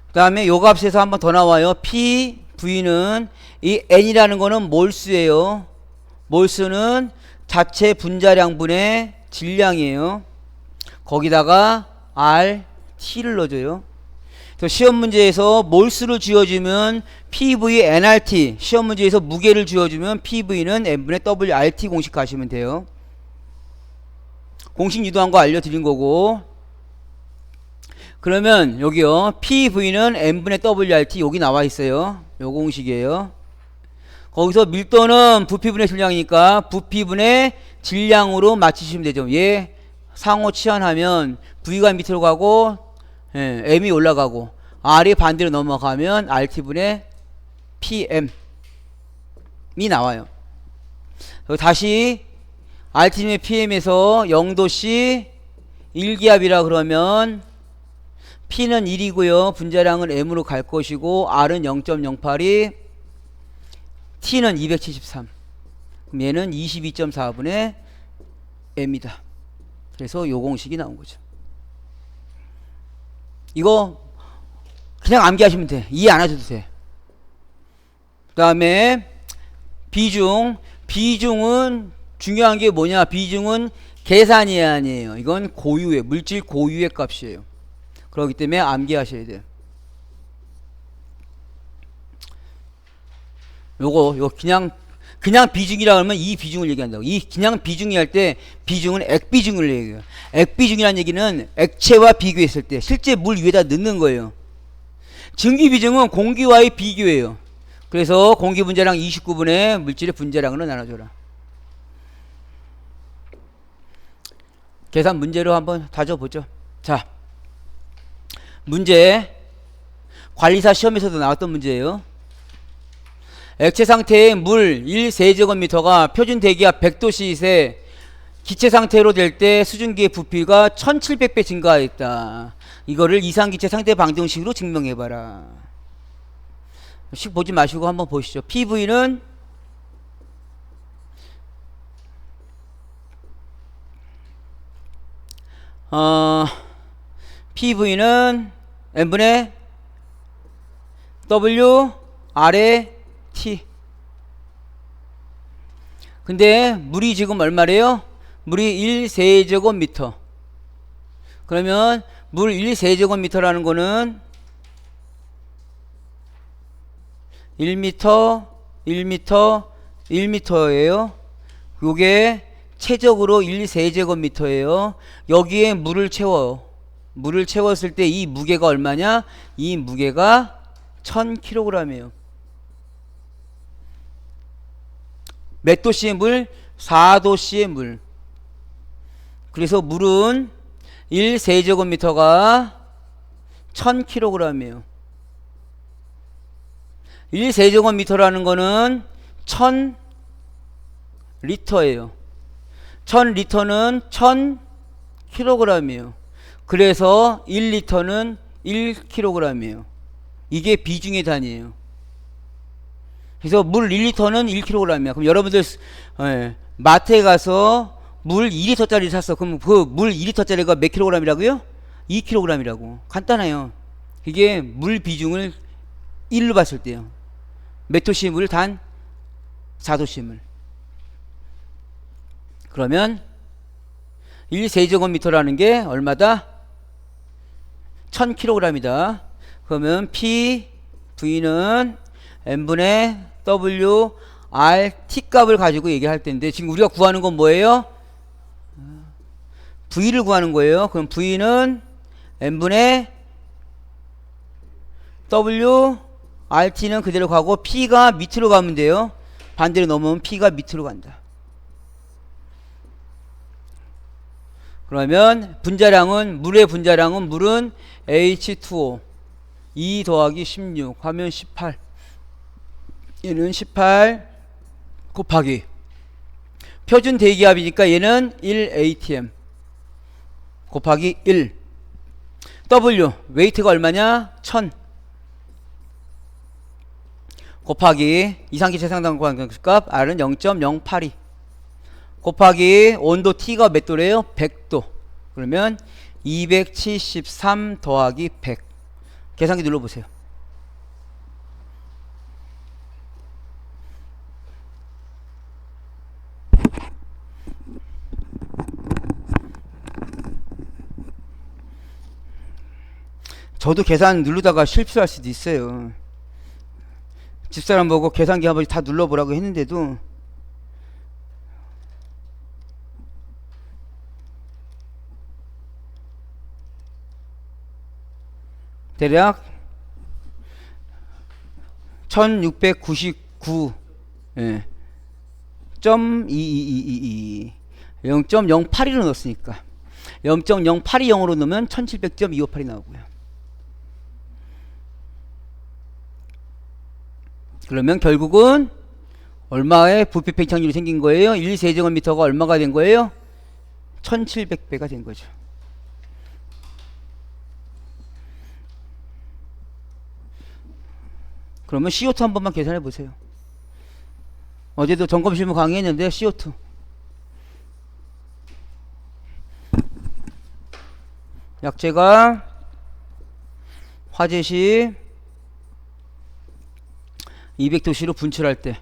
그 다음에 요 값에서 한번 더 나와요. PV는 이 n이라는 거는 몰수예요. 몰수는 자체 분자량분의 질량이에요. 거기다가 RT를 넣어줘요. 시험 문제에서 몰수를 쥐어주면 PV nRT, 시험 문제에서 무게를 쥐어주면 PV는 n분의 WRT 공식 가시면 돼요. 공식 유도한 거 알려드린 거고. 그러면 여기요, PV는 n분의 WRT 여기 나와 있어요. 요 공식이에요. 거기서 밀도는 부피분의 질량이니까 부피분의 질량으로 맞추시면 되죠. 얘 상호 치환하면 V가 밑으로 가고 M이 올라가고 R이 반대로 넘어가면 RT분의 PM이 나와요. 다시 RT분의 PM에서 0도씨 1기압이라 그러면 P는 1이고요. 분자량은 M으로 갈 것이고 R은 0.08이 T는 273. 그럼 얘는 22.4분의 M이다. 그래서 요 공식이 나온 거죠. 이거 그냥 암기하시면 돼. 이해 안 하셔도 돼. 그 다음에 비중은 중요한 게 뭐냐? 비중은 계산이 아니에요. 이건 고유의 물질 고유의 값이에요. 그렇기 때문에 암기하셔야 돼요. 요거 그냥 비중이라 하면 이 비중을 얘기한다고. 이 그냥 비중이 할 때 비중은 액비중을 얘기해요. 액비중이라는 얘기는 액체와 비교했을 때 실제 물 위에다 넣는 거예요. 증기 비중은 공기와의 비교예요. 그래서 공기 분자량 29분의 물질의 분자량으로 나눠줘라. 계산 문제로 한번 다져보죠. 자, 문제 관리사 시험에서도 나왔던 문제예요. 액체 상태의 물 1세제곱미터가 표준 대기압 100도씨에 기체 상태로 될 때 수증기의 부피가 1700배 증가했다. 이거를 이상기체 상태 방정식으로 증명해봐라. 식 보지 마시고 한번 보시죠. PV는 PV는 n분의 W R의 T. 근데 물이 지금 얼마래요? 물이 1세제곱미터. 그러면 물 1세제곱미터라는 거는 1m, 1m, 1m예요. 요게 최적으로 1세제곱미터예요. 여기에 물을 채워요. 물을 채웠을 때 이 무게가 얼마냐? 이 무게가 1000kg이에요. 몇 도씨의 물? 4도씨의 물. 그래서 물은 1세제곱미터가 1000kg이에요. 1세제곱미터라는 거는 1000리터예요. 1000리터는 1000kg이에요. 그래서 1리터는 1kg이에요. 이게 비중의 단위예요. 그래서 물 1리터는 1kg이야. 그럼 여러분들 마트에 가서 물 2리터짜리 샀어. 그럼 그 물 2리터짜리가 몇 kg이라고요? 2kg이라고. 간단해요. 이게 물 비중을 1로 봤을 때요. 몇 도씨의 물? 단 4도씨의 물. 그러면 1세제곱미터라는 게 얼마다? 1000kg이다. 그러면 P, V는 n분의 W, R, T 값을 가지고 얘기할 텐데 지금 우리가 구하는 건 뭐예요? V를 구하는 거예요. 그럼 V는 n분의 W, RT는 그대로 가고 P가 밑으로 가면 돼요. 반대로 넘으면 P가 밑으로 간다. 그러면 분자량은 물은 H2O 2 더하기 16 하면 18. 얘는 18 곱하기 표준 대기압이니까 얘는 1atm 곱하기 1. W 웨이트가 얼마냐? 1000 곱하기 이상기 최상단 값 R은 0.082 곱하기 온도 T가 몇 도래요? 100도. 그러면 273 더하기 100. 계산기 눌러보세요. 저도 계산 누르다가 실수할 수도 있어요. 집사람 보고 계산기 한번 다 눌러보라고 했는데도 대략 1699 예. 0.0222 0.082로 넣었으니까 0.0820으로 넣으면 1700.258이 나오고요. 그러면 결국은 얼마의 부피 팽창률이 생긴 거예요? 1세제곱미터가 얼마가 된 거예요? 1700배가 된 거죠. 그러면 CO2 한 번만 계산해 보세요. 어제도 점검실무 강의했는데 CO2 약재가 화재 시 200도씨로 분출할 때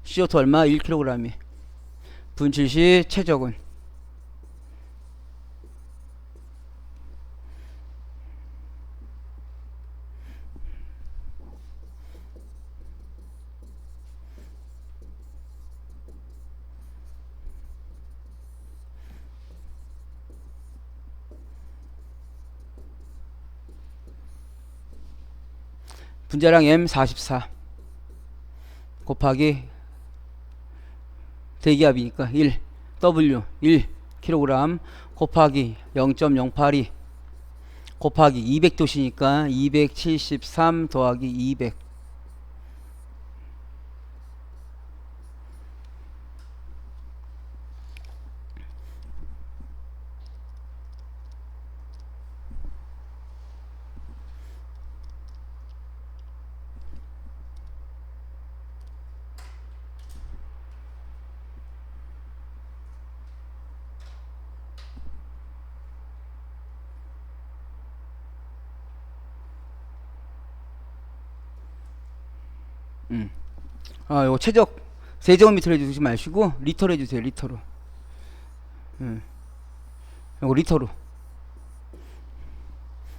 CO2 얼마? 1kg이 분출 시 최적은 분자량 M44 곱하기 대기압이니까 1 W 1kg 곱하기 0.082 곱하기 200도씨니까 273 더하기 200 요거 최적 세제곱미터로 해주지 마시고 리터로 해주세요. 리터로. 요거 리터로.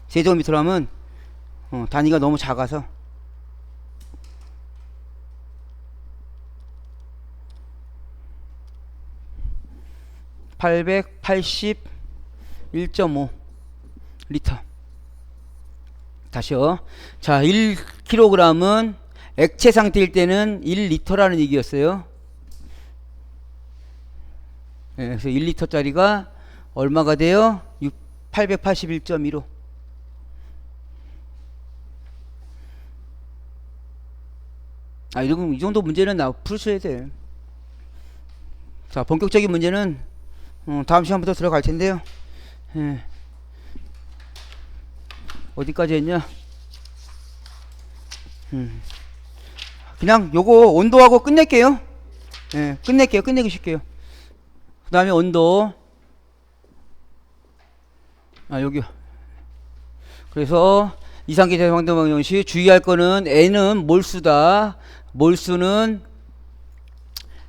세제곱미터로 하면 단위가 너무 작아서. (881.5) 리터. 다시요. 자, 1kg은 액체 상태일 때는 1리터라는 얘기였어요. 네, 그래서 1리터짜리가 얼마가 돼요? 881.15. 이 정도 문제는 풀으셔야 돼. 자, 본격적인 문제는 다음 시간부터 들어갈 텐데요. 예. 어디까지 했냐? 그냥 요거 온도하고 끝낼게요. 예, 끝내기 쉽게요. 그 다음에 온도. 여기요. 그래서 이상기체 황등방정식 주의할 거는 N은 몰수다. 몰수는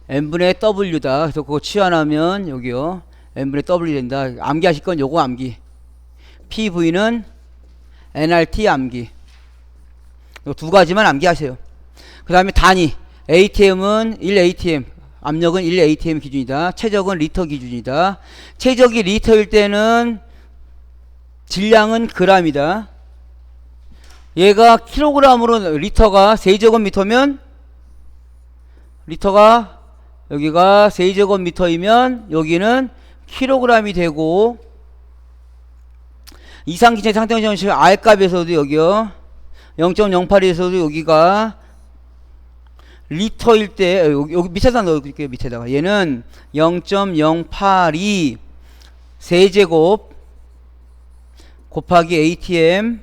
N분의 W다. 그래서 그거 치환하면 여기요. N분의 W 된다. 암기하실 건 요거 암기. PV는 NRT 암기. 요 두 가지만 암기하세요. 그 다음에 단위. ATM은 1ATM. 압력은 1ATM 기준이다. 최적은 리터 기준이다. 최적이 리터일 때는 질량은 g이다. 얘가 킬로그램으로 리터가 세제곱미터면 리터가 여기가 세제곱미터이면 여기는 킬로그램이 되고 이상기체 상태정식 R값에서도 여기요 0.08에서도 여기가 리터일 때 여기 밑에다 넣을게요. 밑에다가 얘는 0.082 세제곱 곱하기 ATM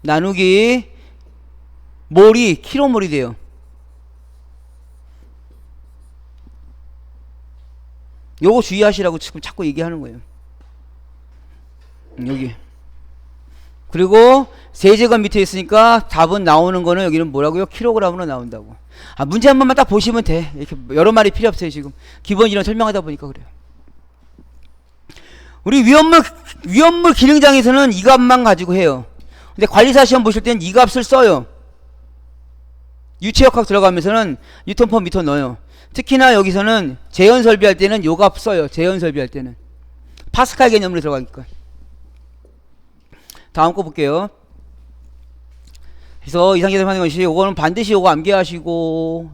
나누기 몰이 킬로몰이 돼요. 요거 주의하시라고 지금 자꾸 얘기하는 거예요. 여기. 그리고 세제곱미터 있으니까 답은 나오는 거는 여기는 뭐라고요? 킬로그램으로 나온다고. 문제 한 번만 딱 보시면 돼. 이렇게 여러 말이 필요 없어요. 지금 기본 이론 설명하다 보니까 그래요. 우리 위험물 기능장에서는 이 값만 가지고 해요. 근데 관리사 시험 보실 때는 이 값을 써요. 유체역학 들어가면서는 뉴턴 퍼 미터 넣어요. 특히나 여기서는 재현 설비할 때는 요 값 써요. 재현 설비할 때는 파스칼 개념으로 들어가니까. 다음 거 볼게요. 그래서 이상계산 하는 것이 요거는 반드시 요거 암기하시고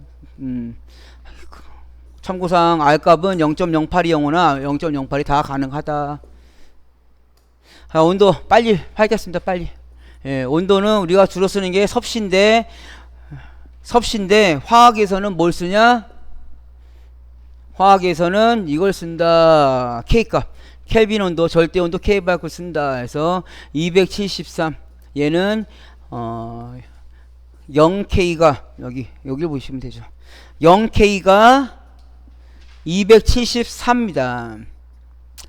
참고상 R값은 0.0820이나 0.08이 다 가능하다. 온도 빨리 하겠습니다. 빨리. 예, 온도는 우리가 주로 쓰는 게 섭씨인데 화학에서는 뭘 쓰냐? 화학에서는 이걸 쓴다. K값. 켈빈 온도, 절대 온도 K값을 쓴다. 해서 273. 얘는 0K가 여기를 보시면 되죠. 0K가 273입니다.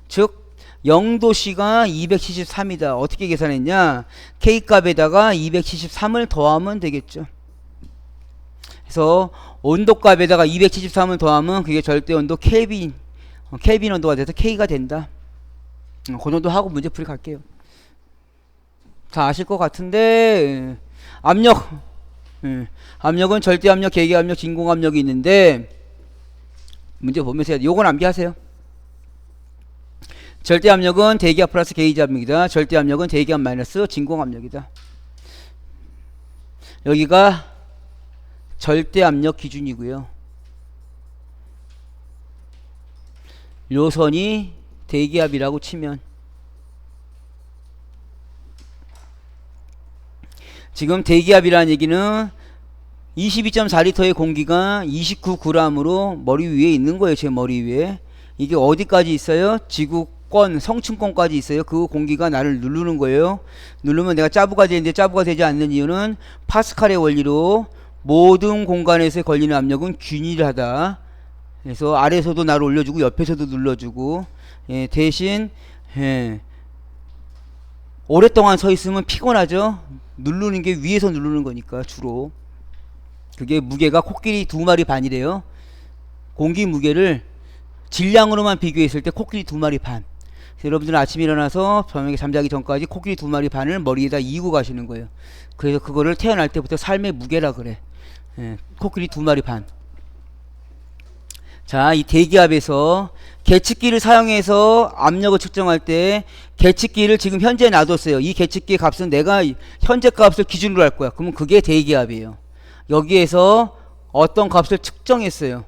즉 0도씨가 273이다. 어떻게 계산했냐? K값에다가 273을 더하면 되겠죠. 그래서 온도값에다가 273을 더하면 그게 절대온도 켈빈 온도가 돼서 K가 된다. 그 정도 하고 문제 풀이 갈게요. 다 아실 것 같은데 압력은 절대압력, 계기압력, 진공압력이 있는데 문제 보면서 요건 암기하세요. 절대압력은 대기압 플러스 게이지압력이다. 절대압력은 대기압 마이너스 진공압력이다. 여기가 절대압력 기준이고요. 요 선이 대기압이라고 치면 지금 대기압이라는 얘기는 22.4리터의 공기가 29g으로 머리 위에 있는 거예요. 제 머리 위에. 이게 어디까지 있어요? 지구권, 성층권까지 있어요. 그 공기가 나를 누르는 거예요. 누르면 내가 짜부가 되는데 짜부가 되지 않는 이유는 파스칼의 원리로 모든 공간에서 걸리는 압력은 균일하다. 그래서 아래에서도 나를 올려주고 옆에서도 눌러주고 대신 오랫동안 서 있으면 피곤하죠. 누르는 게 위에서 누르는 거니까 주로. 그게 무게가 코끼리 2마리 반이래요. 공기 무게를 질량으로만 비교했을 때 코끼리 2마리 반. 여러분들은 아침에 일어나서 저녁에 잠자기 전까지 코끼리 2마리 반을 머리에다 이고 가시는 거예요. 그래서 그거를 태어날 때부터 삶의 무게라 그래. 예, 코끼리 2마리 반. 자, 이 대기압에서 계측기를 사용해서 압력을 측정할 때 계측기를 지금 현재 놔뒀어요. 이 계측기의 값은 내가 현재 값을 기준으로 할 거야. 그러면 그게 대기압이에요. 여기에서 어떤 값을 측정했어요.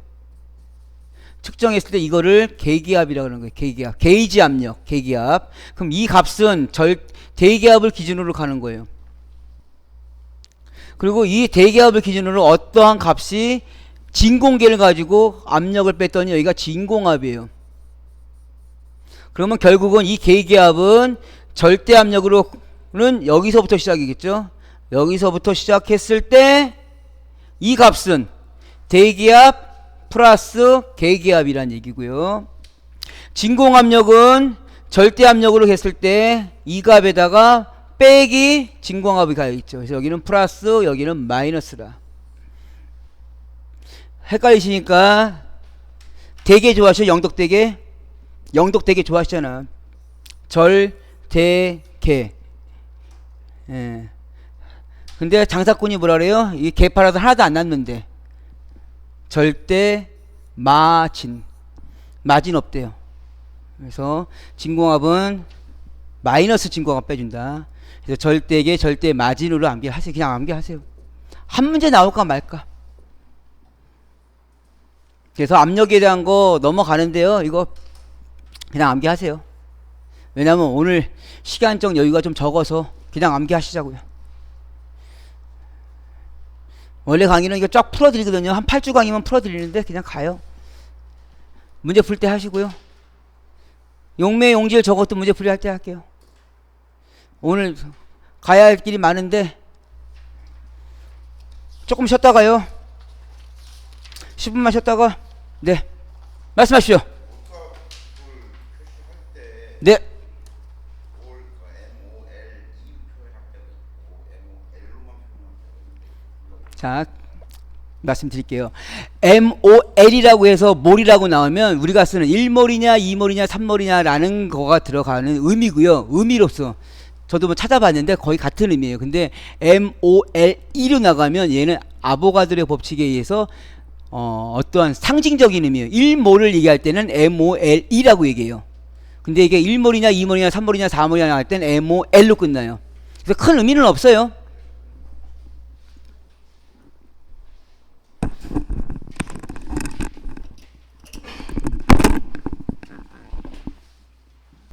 측정했을 때 이거를 계기압이라고 하는 거예요. 계기압. 게이지 압력, 계기압. 그럼 이 값은 대기압을 기준으로 가는 거예요. 그리고 이 대기압을 기준으로 어떠한 값이 진공계를 가지고 압력을 뺐더니 여기가 진공압이에요. 그러면 결국은 이 계기압은 절대압력으로는 여기서부터 시작이겠죠. 여기서부터 시작했을 때 이 값은 대기압 플러스 계기압이란 얘기고요. 진공압력은 절대압력으로 했을 때 이 값에다가 빼기 진공압이 가야겠죠. 그래서 여기는 플러스 여기는 마이너스라. 헷갈리시니까 대개 좋아하시죠? 영덕대개? 영덕대개 좋아하시잖아. 절대개. 예. 근데 장사꾼이 뭐라 그래요? 이 개파라서 하나도 안 났는데 절대 마진 없대요. 그래서 진공압은 마이너스 진공압 빼준다. 그래서 절대계 절대 마진으로 암기하세요. 그냥 암기하세요. 한 문제 나올까 말까. 그래서 압력에 대한 거 넘어가는데요. 이거 그냥 암기하세요. 왜냐면 오늘 시간적 여유가 좀 적어서 그냥 암기하시자고요. 원래 강의는 이거 쫙 풀어드리거든요. 한 8주 강의만 풀어드리는데 그냥 가요. 문제 풀 때 하시고요. 용매 용질 저것도 문제 풀이 할 때 할게요. 오늘 가야 할 길이 많은데 조금 쉬었다가요. 10분만 쉬었다가 네 말씀하시죠. 네. 자, 말씀드릴게요. MOL이라고 해서 몰이라고 나오면 우리가 쓰는 1몰이냐 2몰이냐 3몰이냐라는 거가 들어가는 의미고요. 의미로서 저도 뭐 찾아봤는데 거의 같은 의미예요. 근데 MOL2로 나가면 얘는 아보가드로의 법칙에 의해서 어떠한 상징적인 의미예요. 1몰을 얘기할 때는 MOL2라고 얘기해요. 근데 이게 1몰이냐 2몰이냐 3몰이냐 4몰이냐 할 때는 MOL로 끝나요. 그래서 큰 의미는 없어요.